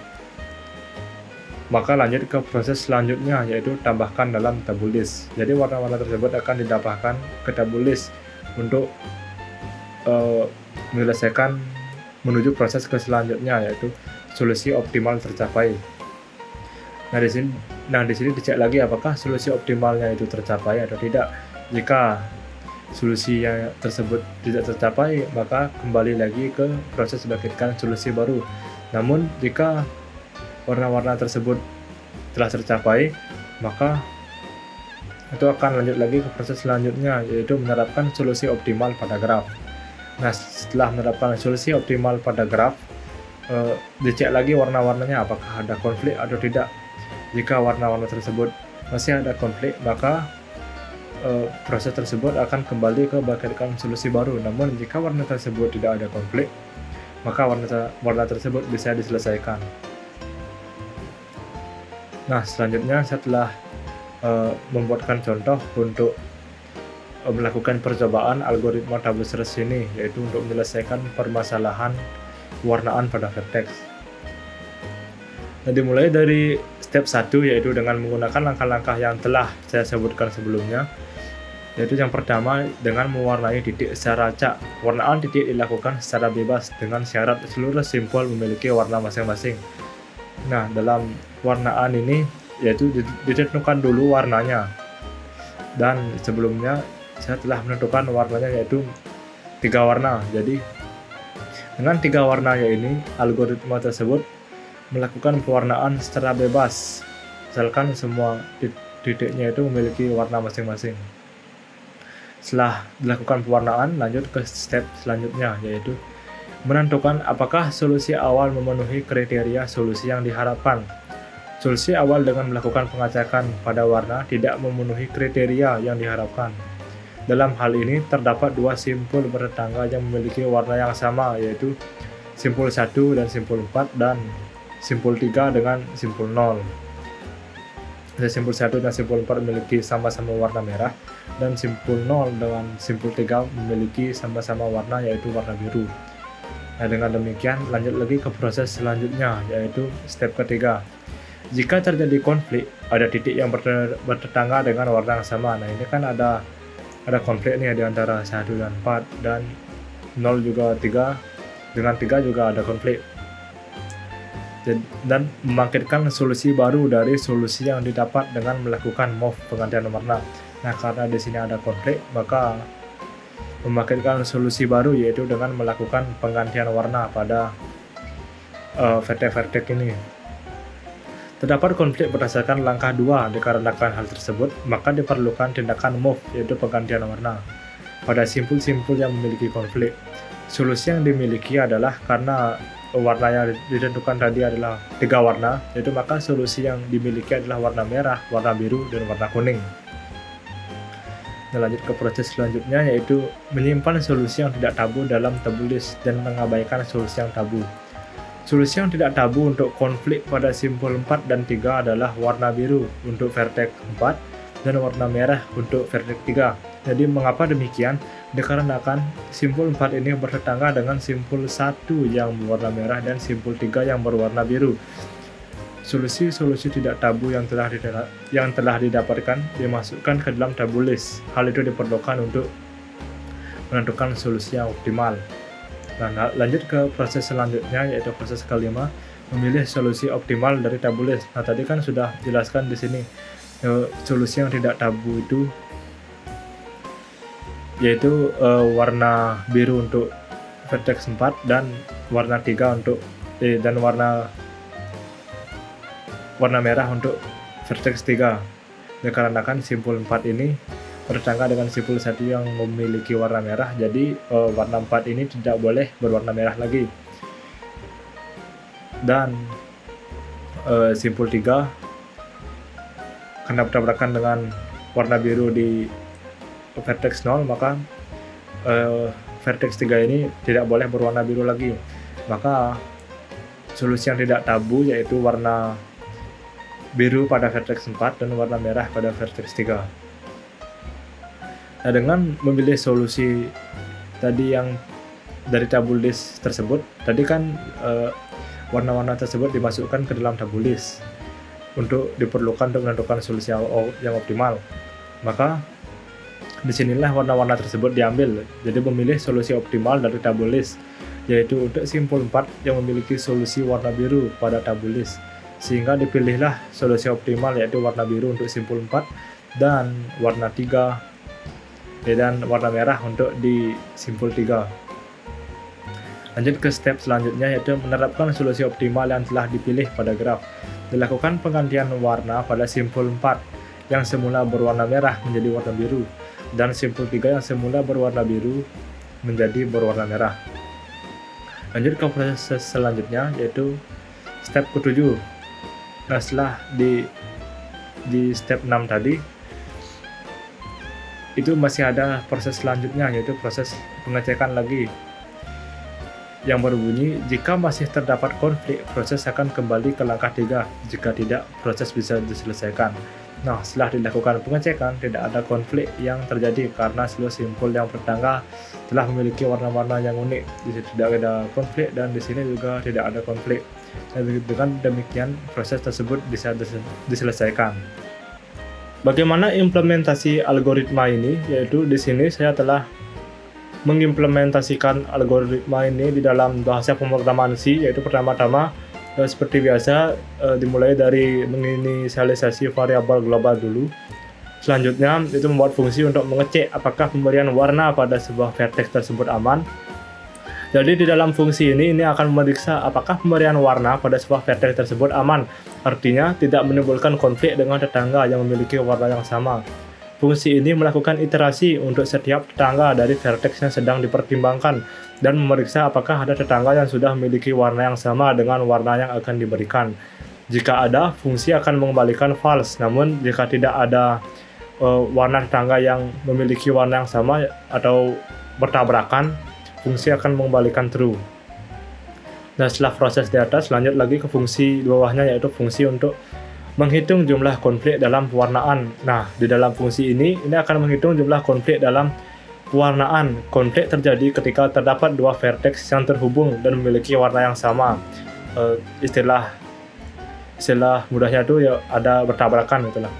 maka lanjut ke proses selanjutnya, yaitu tambahkan dalam tabu list. Jadi warna-warna tersebut akan ditambahkan ke tabu list untuk menyelesaikan menuju proses ke selanjutnya, yaitu solusi optimal tercapai. Nah di sini dicek lagi apakah solusi optimalnya itu tercapai atau tidak. Jika solusi yang tersebut tidak tercapai, maka kembali lagi ke proses bangkitkan solusi baru. Namun jika warna-warna tersebut telah tercapai, maka itu akan lanjut lagi ke proses selanjutnya, yaitu menerapkan solusi optimal pada graf. Nah, setelah menerapkan solusi optimal pada graf, dicek lagi warna-warnanya apakah ada konflik atau tidak. Jika warna-warna tersebut masih ada konflik, maka proses tersebut akan kembali ke bangkitkan solusi baru. Namun jika warna tersebut tidak ada konflik, maka warna tersebut bisa diselesaikan. Nah, selanjutnya setelah membuatkan contoh untuk melakukan percobaan algoritma tabu search ini, yaitu untuk menyelesaikan permasalahan pewarnaan pada vertex. Nah, dimulai dari step 1, yaitu dengan menggunakan langkah-langkah yang telah saya sebutkan sebelumnya, yaitu yang pertama dengan mewarnai titik secara acak. Warnaan titik dilakukan secara bebas dengan syarat seluruh simpul memiliki warna masing-masing. Nah, dalam warnaan ini yaitu ditentukan dulu warnanya, dan sebelumnya saya telah menentukan warnanya yaitu 3 warna. Jadi dengan 3 warnanya ini, algoritma tersebut melakukan pewarnaan secara bebas, misalkan semua titiknya itu memiliki warna masing-masing. Setelah dilakukan pewarnaan, lanjut ke step selanjutnya, yaitu menentukan apakah solusi awal memenuhi kriteria solusi yang diharapkan. Solusi awal dengan melakukan pengacakan pada warna tidak memenuhi kriteria yang diharapkan. Dalam hal ini terdapat 2 simpul bertetangga yang memiliki warna yang sama, yaitu simpul 1 dan simpul 4 dan simpul 3 dengan simpul 0. Simpul 1 dan simpul 4 memiliki sama-sama warna merah, dan simpul 0 dengan simpul 3 memiliki sama-sama warna, yaitu warna biru. Nah, dengan demikian lanjut lagi ke proses selanjutnya, yaitu step ketiga. Jika terjadi konflik, ada titik yang bertetangga dengan warna yang sama. Nah, ini kan ada konflik nih di antara 1 dan 4, dan 0 juga 3, dengan 3 juga ada konflik. Dan membangkitkan solusi baru dari solusi yang didapat dengan melakukan move penggantian warna. Nah, karena di sini ada konflik, maka membangkitkan solusi baru yaitu dengan melakukan penggantian warna pada vertex ini. Terdapat konflik berdasarkan langkah 2. Dikarenakan hal tersebut, maka diperlukan tindakan move, yaitu penggantian warna pada simpul-simpul yang memiliki konflik. Solusi yang dimiliki adalah karena warna yang ditentukan tadi adalah 3 warna, yaitu maka solusi yang dimiliki adalah warna merah, warna biru, dan warna kuning. Nah, lanjut ke proses selanjutnya, yaitu menyimpan solusi yang tidak tabu dalam tabul list dan mengabaikan solusi yang tabu. Solusi yang tidak tabu untuk konflik pada simpul 4 dan 3 adalah warna biru untuk vertex 4 dan warna merah untuk vertex 3. Jadi mengapa demikian? Dikarenakan simpul 4 ini bertetangga dengan simpul 1 yang berwarna merah dan simpul 3 yang berwarna biru. Solusi-solusi tidak tabu yang telah didapatkan dimasukkan ke dalam tabul list. Hal itu diperlukan untuk menentukan solusi yang optimal. Nah, lanjut ke proses selanjutnya, yaitu proses kelima, memilih solusi optimal dari tabul list. Nah, tadi kan sudah jelaskan di sini solusi yang tidak tabu itu yaitu warna biru untuk vertex 4 dan warna 3 untuk dan warna merah untuk vertex 3. Dikarenakan simpul 4 ini bertetangga dengan simpul 1 yang memiliki warna merah, jadi warna 4 ini tidak boleh berwarna merah lagi. Dan simpul 3 karena bertabrakan dengan warna biru di vertex 0, maka vertex 3 ini tidak boleh berwarna biru lagi. Maka solusi yang tidak tabu yaitu warna biru pada vertex 4 dan warna merah pada vertex 3. Nah, dengan memilih solusi tadi yang dari tabul list tersebut, tadi kan warna-warna tersebut dimasukkan ke dalam tabul list untuk diperlukan untuk menentukan solusi yang optimal. Maka disinilah warna-warna tersebut diambil. Jadi memilih solusi optimal dari tabul list, yaitu untuk simpul 4 yang memiliki solusi warna biru pada tabul list, sehingga dipilihlah solusi optimal yaitu warna biru untuk simpul 4 dan warna 3 dan warna merah untuk di simpul 3. Lanjut ke step selanjutnya, yaitu menerapkan solusi optimal yang telah dipilih pada graf. Dilakukan penggantian warna pada simpul 4 yang semula berwarna merah menjadi warna biru dan simpul 3 yang semula berwarna biru menjadi berwarna merah. Lanjut ke proses selanjutnya, yaitu step ke-7. Nah, setelah di step 6 tadi itu masih ada proses selanjutnya, yaitu proses pengecekan lagi yang berbunyi jika masih terdapat konflik, proses akan kembali ke langkah 3. Jika tidak, proses bisa diselesaikan. Nah, setelah dilakukan pengecekan, tidak ada konflik yang terjadi karena seluruh simpul yang bertetangga telah memiliki warna-warna yang unik. Di sini tidak ada konflik dan di sini juga tidak ada konflik. Dan dengan demikian, proses tersebut bisa diselesaikan. Bagaimana implementasi algoritma ini? Yaitu di sini saya telah mengimplementasikan algoritma ini di dalam bahasa pemrograman C, yaitu pertama-tama seperti biasa dimulai dari menginisialisasi variabel global dulu. Selanjutnya itu membuat fungsi untuk mengecek apakah pemberian warna pada sebuah vertex tersebut aman. Jadi di dalam fungsi ini akan memeriksa apakah pemberian warna pada sebuah vertex tersebut aman, artinya tidak menimbulkan konflik dengan tetangga yang memiliki warna yang sama. Fungsi ini melakukan iterasi untuk setiap tetangga dari vertex yang sedang dipertimbangkan dan memeriksa apakah ada tetangga yang sudah memiliki warna yang sama dengan warna yang akan diberikan. Jika ada, fungsi akan mengembalikan false, namun jika tidak ada warna tetangga yang memiliki warna yang sama atau bertabrakan, fungsi akan mengembalikan true. Nah, setelah proses di atas, lanjut lagi ke fungsi di bawahnya, yaitu fungsi untuk menghitung jumlah konflik dalam pewarnaan. Nah, di dalam fungsi ini akan menghitung jumlah konflik dalam pewarnaan. Konflik terjadi ketika terdapat dua vertex yang terhubung dan memiliki warna yang sama. Istilah mudahnya itu ya ada bertabrakan itulah.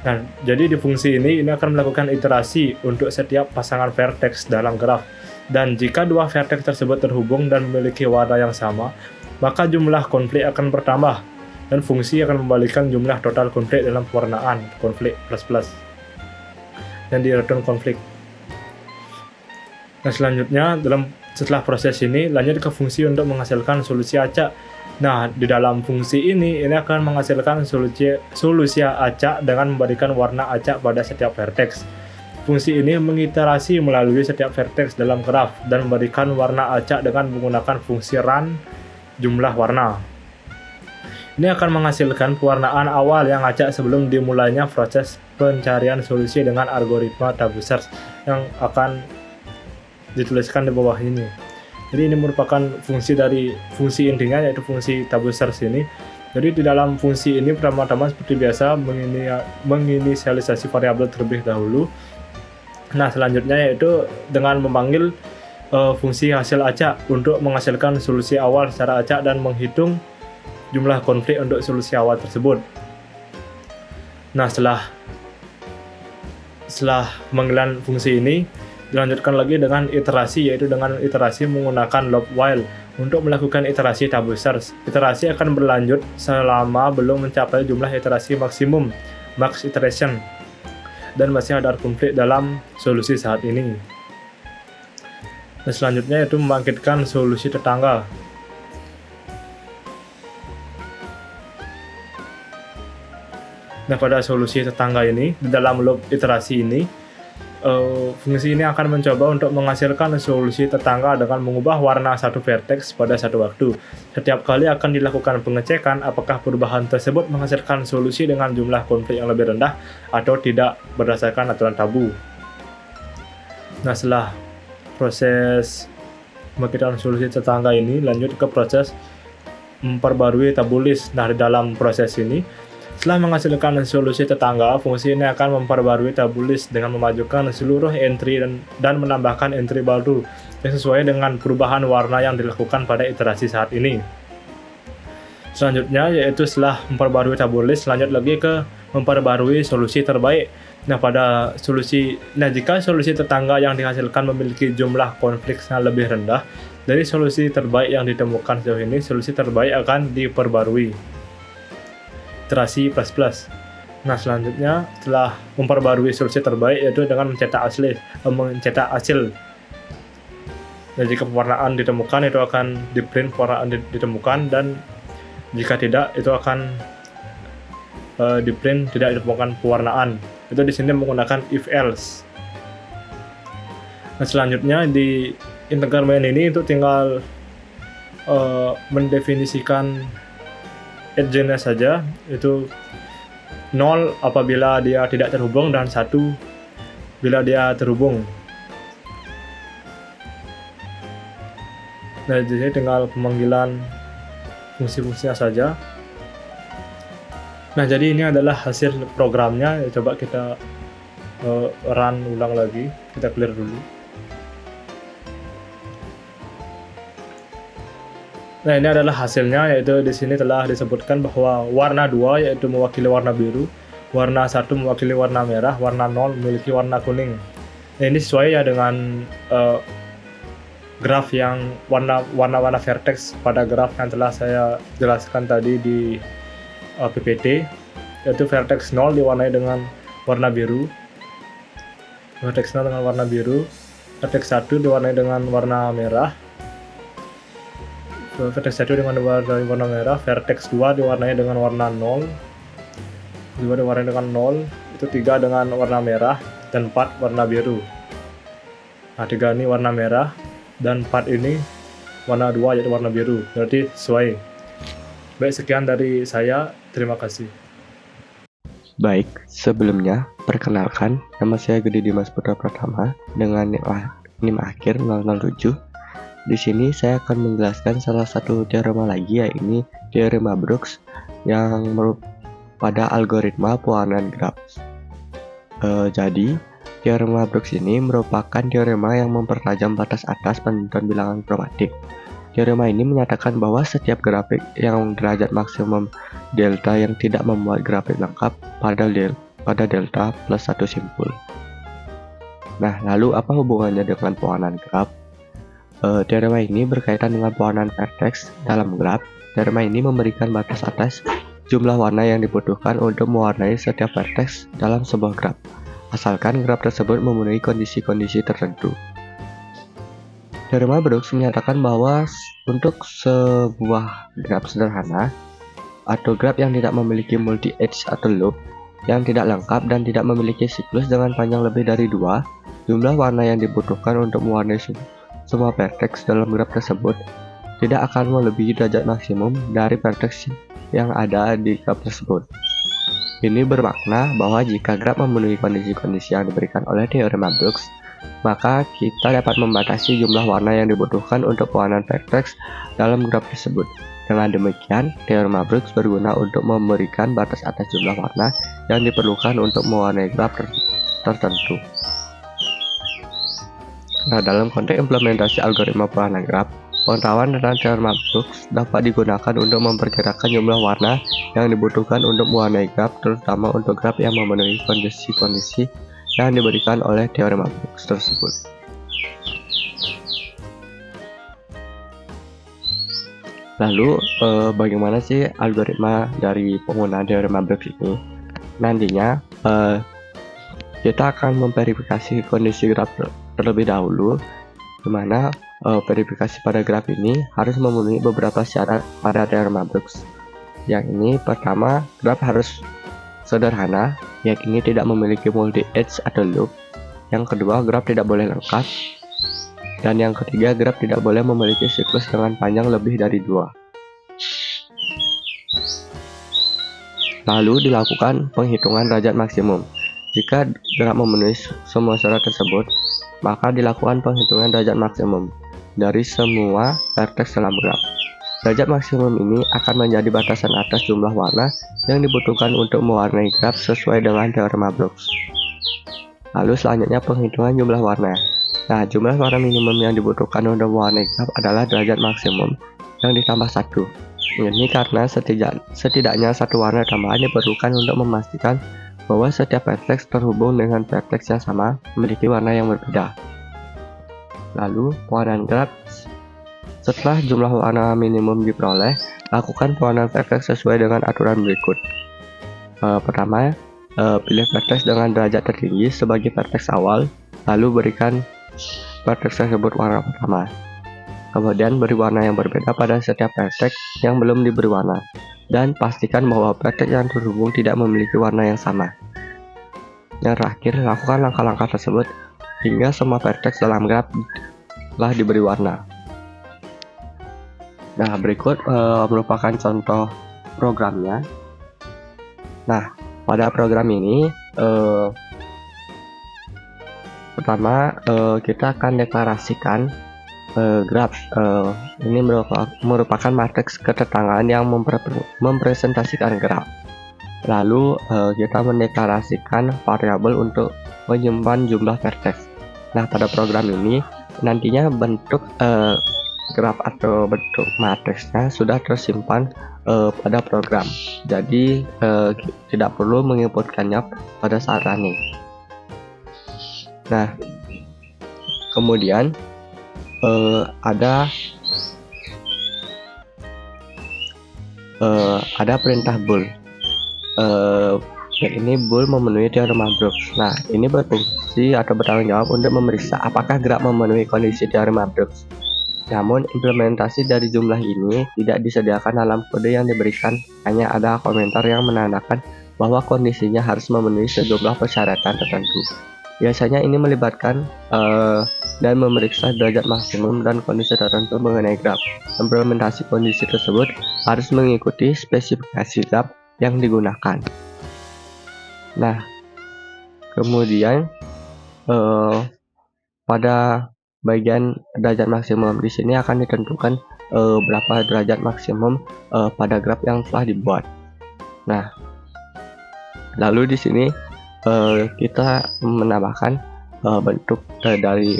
Nah, jadi di fungsi ini akan melakukan iterasi untuk setiap pasangan vertex dalam graf. Dan jika dua vertex tersebut terhubung dan memiliki warna yang sama, maka jumlah konflik akan bertambah dan fungsi akan membalikan jumlah total konflik dalam pewarnaan konflik plus dan di return konflik. Nah, selanjutnya setelah proses ini lanjut ke fungsi untuk menghasilkan solusi acak. Nah, di dalam fungsi ini akan menghasilkan solusi acak dengan memberikan warna acak pada setiap vertex. Fungsi ini mengiterasi melalui setiap vertex dalam graf dan memberikan warna acak dengan menggunakan fungsi run jumlah warna. Ini akan menghasilkan pewarnaan awal yang acak sebelum dimulainya proses pencarian solusi dengan algoritma tableau search yang akan dituliskan di bawah ini. Jadi ini merupakan fungsi intinya, yaitu fungsi tableau search ini. Jadi di dalam fungsi ini pertama-tama seperti biasa menginisialisasi variabel terlebih dahulu. Nah, selanjutnya yaitu dengan memanggil fungsi hasil acak untuk menghasilkan solusi awal secara acak dan menghitung jumlah konflik untuk solusi awal tersebut. Nah, setelah pemanggilan fungsi ini dilanjutkan lagi dengan iterasi, yaitu dengan iterasi menggunakan loop while untuk melakukan iterasi tableau search. Iterasi akan berlanjut selama belum mencapai jumlah iterasi maksimum, max iteration, dan masih ada konflik dalam solusi saat ini. Dan selanjutnya yaitu membangkitkan solusi tetangga. Nah, pada solusi tetangga ini, di dalam loop iterasi ini, fungsi ini akan mencoba untuk menghasilkan solusi tetangga dengan mengubah warna satu vertex pada satu waktu. Setiap kali akan dilakukan pengecekan apakah perubahan tersebut menghasilkan solusi dengan jumlah konflik yang lebih rendah atau tidak berdasarkan aturan tabu. Nah, setelah proses pembangkitan solusi tetangga ini, lanjut ke proses memperbarui tabu list. Nah, di dalam proses ini, setelah menghasilkan solusi tetangga, fungsi ini akan memperbarui tabu list dengan memajukan seluruh entry dan menambahkan entry baru yang sesuai dengan perubahan warna yang dilakukan pada iterasi saat ini. Selanjutnya yaitu setelah memperbarui tabu list, lanjut lagi ke memperbarui solusi terbaik. Nah, jika solusi tetangga yang dihasilkan memiliki jumlah konflik yang lebih rendah dari solusi terbaik yang ditemukan sejauh ini, solusi terbaik akan diperbarui. Iterasi plus. Nah, selanjutnya setelah memperbarui solusi terbaik yaitu dengan mencetak hasil. Dan jika pewarnaan ditemukan, itu akan di-print pewarnaan ditemukan, dan jika tidak, itu akan di-print tidak ditemukan pewarnaan. Itu di sini menggunakan if else. Nah, selanjutnya di integer main ini itu tinggal mendefinisikan edge-nya saja, itu 0 apabila dia tidak terhubung dan 1 bila dia terhubung. Nah, jadi tinggal pemanggilan fungsi-fungsinya saja. Nah, jadi ini adalah hasil programnya. Coba kita run ulang lagi, kita clear dulu. Nah, ini adalah hasilnya, yaitu di sini telah disebutkan bahwa warna 2 yaitu mewakili warna biru, warna 1 mewakili warna merah, warna 0 memiliki warna kuning. Nah, ini sesuai ya dengan graf yang warna-warna vertex pada graf yang telah saya jelaskan tadi di PPT, yaitu vertex 0 diwarnai dengan warna biru, vertex 0 dengan warna biru, vertex 1 diwarnai dengan warna merah, vertex 1 dengan warna merah, vertex 2 diwarnai dengan warna 0, 2 diwarnai dengan 0, itu 3 dengan warna merah, dan 4 warna biru. Nah, 3 ini warna merah, dan 4 ini warna 2 yaitu warna biru, berarti sesuai. Baik, sekian dari saya, terima kasih. Baik, sebelumnya perkenalkan, nama saya Gede Dimas Putra Pratama dengan NIM akhir 007. Di sini saya akan menjelaskan salah satu teorema lagi, yaitu teorema Brooks yang pada algoritma pewarnaan graf. Jadi, teorema Brooks ini merupakan teorema yang mempertajam batas atas penentuan bilangan kromatik. Teorema ini menyatakan bahwa setiap grafik yang derajat maksimum delta yang tidak memuat grafik lengkap pada delta plus 1 simpul. Nah, lalu apa hubungannya dengan pewarnaan graf? Teorema ini berkaitan dengan pewarnaan vertex dalam graf. Teorema ini memberikan batas atas jumlah warna yang dibutuhkan untuk mewarnai setiap vertex dalam sebuah graf, asalkan graf tersebut memenuhi kondisi-kondisi tertentu. Teorema Brooks menyatakan bahwa untuk sebuah graf sederhana atau graf yang tidak memiliki multi-edge atau loop, yang tidak lengkap dan tidak memiliki siklus dengan panjang lebih dari 2, jumlah warna yang dibutuhkan untuk mewarnai semua vertex dalam graf tersebut tidak akan melebihi derajat maksimum dari vertex yang ada di graf tersebut. Ini bermakna bahwa jika graf memenuhi kondisi-kondisi yang diberikan oleh teorema Brooks, maka kita dapat membatasi jumlah warna yang dibutuhkan untuk pewarnaan vertex dalam graf tersebut. Dengan demikian, teorema Brooks berguna untuk memberikan batas atas jumlah warna yang diperlukan untuk mewarnai graf tertentu. Nah, dalam konteks implementasi algoritma pewarnaan graf, pengetahuan tentang teorema Brooks dapat digunakan untuk memperkirakan jumlah warna yang dibutuhkan untuk mewarnai graf, terutama untuk graf yang memenuhi kondisi-kondisi yang diberikan oleh teorema Brooks tersebut. Lalu, bagaimana sih algoritma dari penggunaan teorema Brooks ini? Nantinya, kita akan memverifikasi kondisi graf terlebih dahulu, di mana verifikasi pada graf ini harus memenuhi beberapa syarat pada teorema Brooks. Yang ini pertama, graf harus sederhana, yakni tidak memiliki multi-edge atau loop. Yang kedua, graf tidak boleh lengkap. Dan yang ketiga, graf tidak boleh memiliki siklus dengan panjang lebih dari 2. Lalu dilakukan penghitungan derajat maksimum. Jika graf memenuhi semua syarat tersebut, maka dilakukan penghitungan derajat maksimum dari semua vertex dalam graf. Derajat maksimum ini akan menjadi batasan atas jumlah warna yang dibutuhkan untuk mewarnai graf sesuai dengan teorema Brooks. Lalu selanjutnya penghitungan jumlah warna. Nah, jumlah warna minimum yang dibutuhkan untuk mewarnai graf adalah derajat maksimum yang ditambah 1. Ini karena setidaknya satu warna tambahan diperlukan untuk memastikan bahwa setiap vertex terhubung dengan vertex yang sama memiliki warna yang berbeda. Lalu, pewarnaan graf. Setelah jumlah warna minimum diperoleh, lakukan pewarnaan vertex sesuai dengan aturan berikut. Pertama, pilih vertex dengan derajat tertinggi sebagai vertex awal, lalu berikan vertex tersebut warna pertama. Kemudian beri warna yang berbeda pada setiap vertex yang belum diberi warna, dan pastikan bahwa vertex yang terhubung tidak memiliki warna yang sama. Yang terakhir, lakukan langkah-langkah tersebut hingga semua vertex dalam graf telah diberi warna. Nah, berikut merupakan contoh programnya. Nah, pada program ini pertama kita akan deklarasikan graf. Ini merupakan matriks ketetangan yang mempresentasikan graf. Lalu kita mendeklarasikan variabel untuk menyimpan jumlah vertex. Nah, pada program ini nantinya bentuk graf atau bentuk matriksnya sudah tersimpan pada program. Jadi tidak perlu menginputkannya pada saat running. Nah, kemudian ada perintah bool. Ini bool memenuhi teorema Brooks. Nah, ini berfungsi atau bertanggung jawab untuk memeriksa apakah graf memenuhi kondisi teorema Brooks. Namun, implementasi dari jumlah ini tidak disediakan dalam kode yang diberikan, hanya ada komentar yang menandakan bahwa kondisinya harus memenuhi sejumlah persyaratan tertentu. Biasanya ini melibatkan dan memeriksa derajat maksimum dan kondisi tertentu mengenai graf. Implementasi kondisi tersebut harus mengikuti spesifikasi graf yang digunakan. Nah, kemudian pada bagian derajat maksimum di sini akan ditentukan berapa derajat maksimum pada graf yang telah dibuat. Nah, lalu di sini kita menambahkan bentuk dari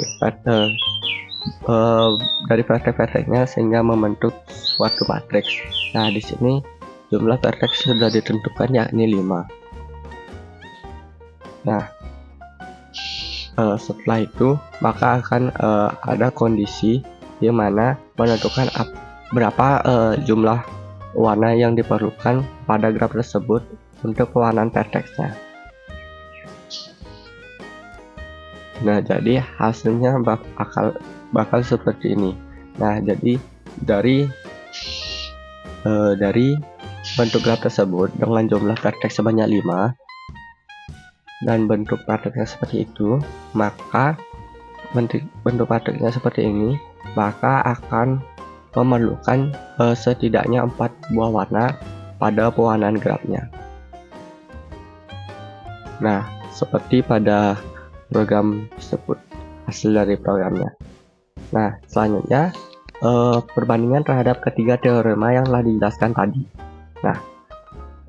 vertex-vertexnya sehingga membentuk suatu matriks. Nah, di sini jumlah vertex sudah ditentukan, yakni 5. Nah, setelah itu maka akan ada kondisi di mana menentukan berapa jumlah warna yang diperlukan pada graf tersebut untuk pewarnaan vertexnya. Nah, jadi hasilnya bakal seperti ini. Nah, jadi dari bentuk graf tersebut dengan jumlah vertex sebanyak 5, dan bentuk matriknya seperti itu, maka bentuk matriknya seperti ini, maka akan memerlukan setidaknya 4 buah warna pada pewarnaan grafnya. Nah, seperti pada program tersebut, hasil dari programnya. Nah, selanjutnya perbandingan terhadap ketiga teorema yang telah dijelaskan tadi. Nah,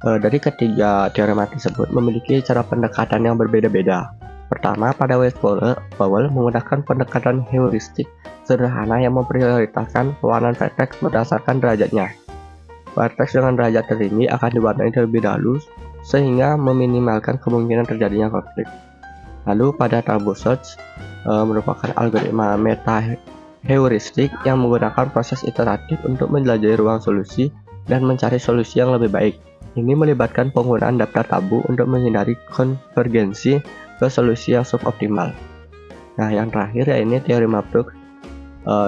dari ketiga teorema tersebut memiliki cara pendekatan yang berbeda-beda. Pertama, pada West-Powell menggunakan pendekatan heuristik sederhana yang memprioritaskan pewarnaan vertex berdasarkan derajatnya. Vertex dengan derajat tertinggi akan diwarnai terlebih dahulu sehingga meminimalkan kemungkinan terjadinya konflik. Lalu pada Tabu Search merupakan algoritma meta heuristik yang menggunakan proses iteratif untuk menjelajahi ruang solusi dan mencari solusi yang lebih baik. Ini melibatkan penggunaan daftar tabu untuk menghindari konvergensi ke solusi yang suboptimal. Nah, yang terakhir yaitu teorema Brooks,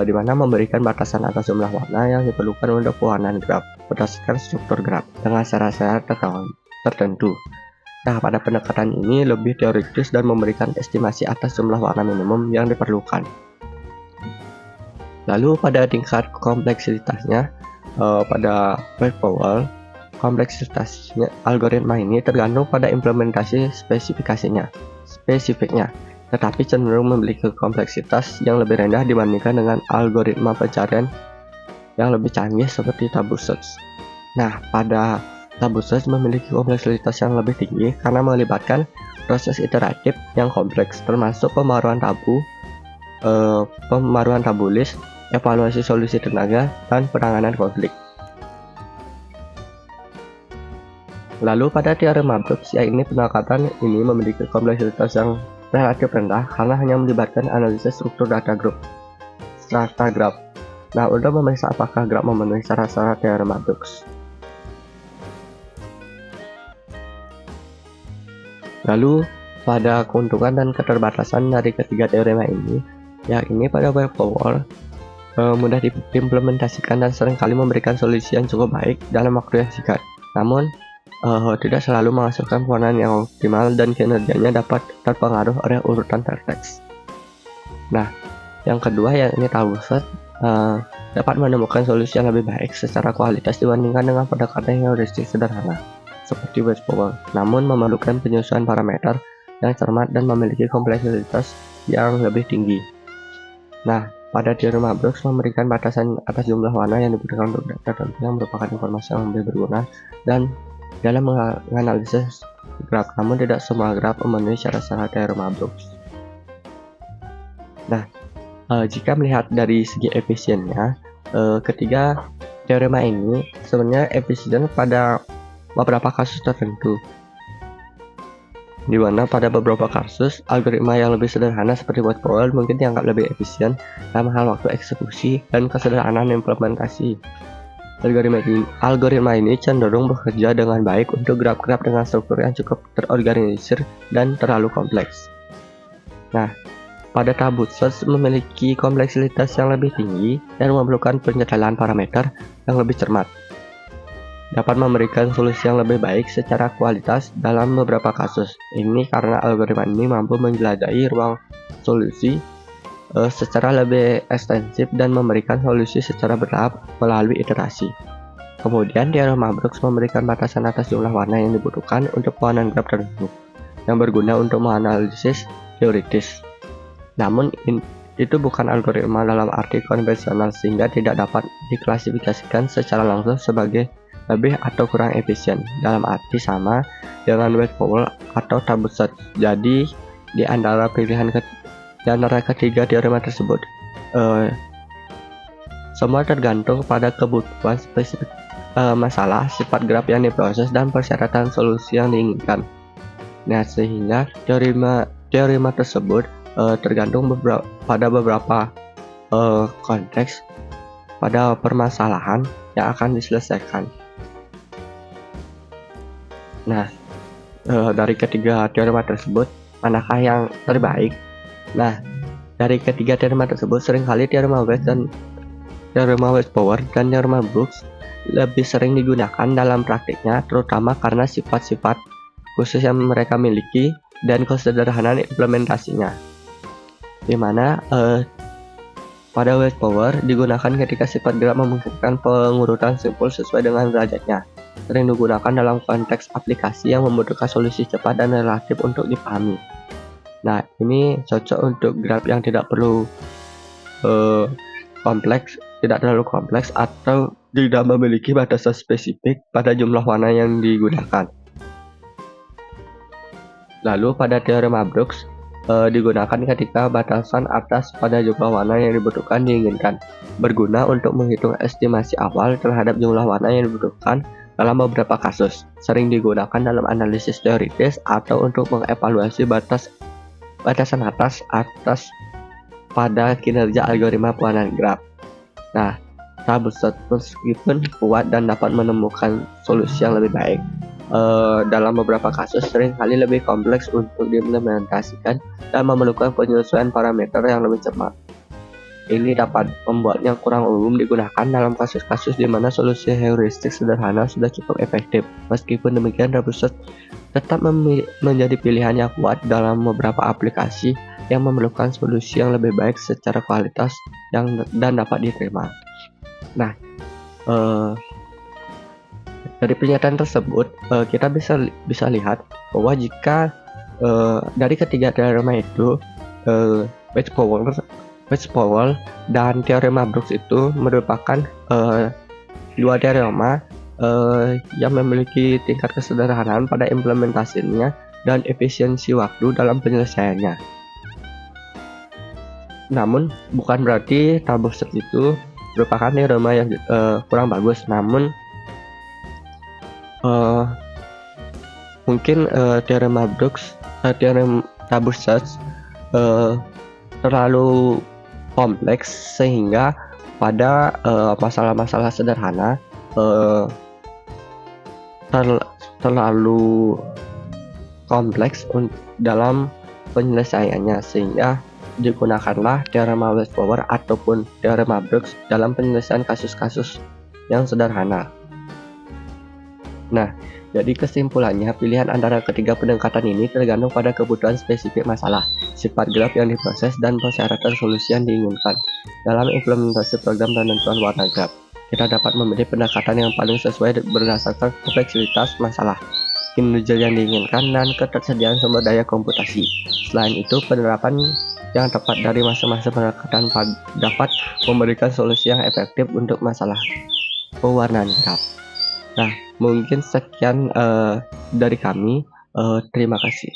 di mana memberikan batasan atas jumlah warna yang diperlukan untuk pewarnaan graf berdasarkan struktur graf dengan syarat-syarat tertentu. Nah, pada pendekatan ini lebih teoritis dan memberikan estimasi atas jumlah warna minimum yang diperlukan. Lalu pada tingkat kompleksitasnya, pada West-Powell, kompleksitasnya algoritma ini tergantung pada implementasi spesifiknya, tetapi cenderung memiliki kompleksitas yang lebih rendah dibandingkan dengan algoritma pencarian yang lebih canggih seperti Tabu Search. Nah, pada Tabu Search memiliki kompleksitas yang lebih tinggi karena melibatkan proses iteratif yang kompleks, termasuk pembaruan tabu list, evaluasi solusi tenaga, dan penanganan konflik. Lalu pada teorema Brooks, yaitu pendekatan ini memiliki kompleksitas yang relatif rendah karena hanya melibatkan analisis struktur strata graf. Nah, untuk memeriksa apakah graf memenuhi syarat-syarat teorema Brooks. Lalu pada keuntungan dan keterbatasan dari ketiga teorema ini, yakni pada West-Powell mudah diimplementasikan dan seringkali memberikan solusi yang cukup baik dalam waktu yang singkat. Namun tidak selalu menghasilkan pewarnaan yang optimal dan kinerjanya dapat terpengaruh oleh urutan vertex. Nah, yang kedua yakni Tabu Search dapat menemukan solusi yang lebih baik secara kualitas dibandingkan dengan pendekatan heuristik sederhana seperti West-Powell, namun memerlukan penyesuaian parameter yang cermat dan memiliki kompleksitas yang lebih tinggi. Nah, pada teorema Brooks memberikan batasan atas jumlah warna yang dibutuhkan untuk data tertentu yang merupakan informasi yang lebih berguna dan dalam menganalisis graf, namun tidak semua graf memenuhi syarat-syarat teorema Brooks. Nah, jika melihat dari segi efisiennya, ketiga teorema ini sebenarnya efisien pada beberapa kasus tertentu, di mana pada beberapa kasus algoritma yang lebih sederhana seperti West-Powell mungkin dianggap lebih efisien dalam hal waktu eksekusi dan kesederhanaan implementasi. Algoritma ini cenderung bekerja dengan baik untuk graf-graf dengan struktur yang cukup terorganisir dan terlalu kompleks. Nah, pada Tabu Search memiliki kompleksitas yang lebih tinggi dan memerlukan penyetelan parameter yang lebih cermat, dapat memberikan solusi yang lebih baik secara kualitas dalam beberapa kasus. Ini karena algoritma ini mampu menjelajahi ruang solusi secara lebih ekstensif dan memberikan solusi secara bertahap melalui iterasi. Kemudian teorema Brooks memberikan batasan atas jumlah warna yang dibutuhkan untuk pewarnaan graf tertentu yang berguna untuk menganalisis teoritis. Namun itu bukan algoritma dalam arti konvensional sehingga tidak dapat diklasifikasikan secara langsung sebagai lebih atau kurang efisien dalam arti sama dengan West-Powell atau Tabu Search. Jadi di antara ketiga teorema tersebut, semua tergantung pada kebutuhan spesifik masalah, sifat graf yang diproses, dan persyaratan solusi yang diinginkan. Nah, sehingga teorema tersebut tergantung pada beberapa konteks pada permasalahan yang akan diselesaikan. Nah, dari ketiga teorema tersebut, manakah yang terbaik? Nah, dari ketiga teorema tersebut, seringkali teorema West-Powell dan teorema Brooks lebih sering digunakan dalam praktiknya, terutama karena sifat-sifat khusus yang mereka miliki dan kesederhanaan implementasinya, di mana pada Wave Power digunakan ketika sifat graf memungkinkan pengurutan simpul sesuai dengan derajatnya. Sering digunakan dalam konteks aplikasi yang membutuhkan solusi cepat dan relatif untuk dipahami. Nah, ini cocok untuk graf yang tidak perlu tidak terlalu kompleks atau tidak memiliki batasan spesifik pada jumlah warna yang digunakan. Lalu pada teorema Brooks digunakan ketika batasan atas pada jumlah warna yang dibutuhkan diinginkan, berguna untuk menghitung estimasi awal terhadap jumlah warna yang dibutuhkan dalam beberapa kasus. Sering digunakan dalam analisis teoritis atau untuk mengevaluasi batasan atas pada kinerja algoritma pewarnaan graf. Nah, Tabuset meskipun kuat dan dapat menemukan solusi yang lebih baik, dalam beberapa kasus seringkali lebih kompleks untuk diimplementasikan dan memerlukan penyesuaian parameter yang lebih cepat. Ini dapat membuatnya kurang umum digunakan dalam kasus-kasus di mana solusi heuristik sederhana sudah cukup efektif. Meskipun demikian, Tabuset tetap menjadi pilihan yang kuat dalam beberapa aplikasi yang memerlukan solusi yang lebih baik secara kualitas dan dapat diterima. Nah, dari pernyataan tersebut kita bisa lihat bahwa jika dari ketiga teorema itu Wave Power dan teorema Brooks itu merupakan dua teorema yang memiliki tingkat kesederhanaan pada implementasinya dan efisiensi waktu dalam penyelesaiannya. Namun bukan berarti Tabuset itu merupakan teorema yang kurang bagus, namun mungkin teorema Brooks, teorema Tabuset terlalu kompleks sehingga pada masalah-masalah sederhana terlalu kompleks dalam penyelesaiannya, sehingga digunakanlah teorema Wave Power ataupun teorema Brooks dalam penyelesaian kasus-kasus yang sederhana. Nah, jadi kesimpulannya, pilihan antara ketiga pendekatan ini tergantung pada kebutuhan spesifik masalah, sifat graf yang diproses, dan persyaratan solusi yang diinginkan. Dalam implementasi program penentuan warna graf, kita dapat memilih pendekatan yang paling sesuai berdasarkan kompleksitas masalah, kinerja yang diinginkan, dan ketersediaan sumber daya komputasi. Selain itu, penerapan yang tepat dari masing-masing pendekatan dapat memberikan solusi yang efektif untuk masalah pewarnaan graf. Nah, mungkin sekian dari kami. Terima kasih.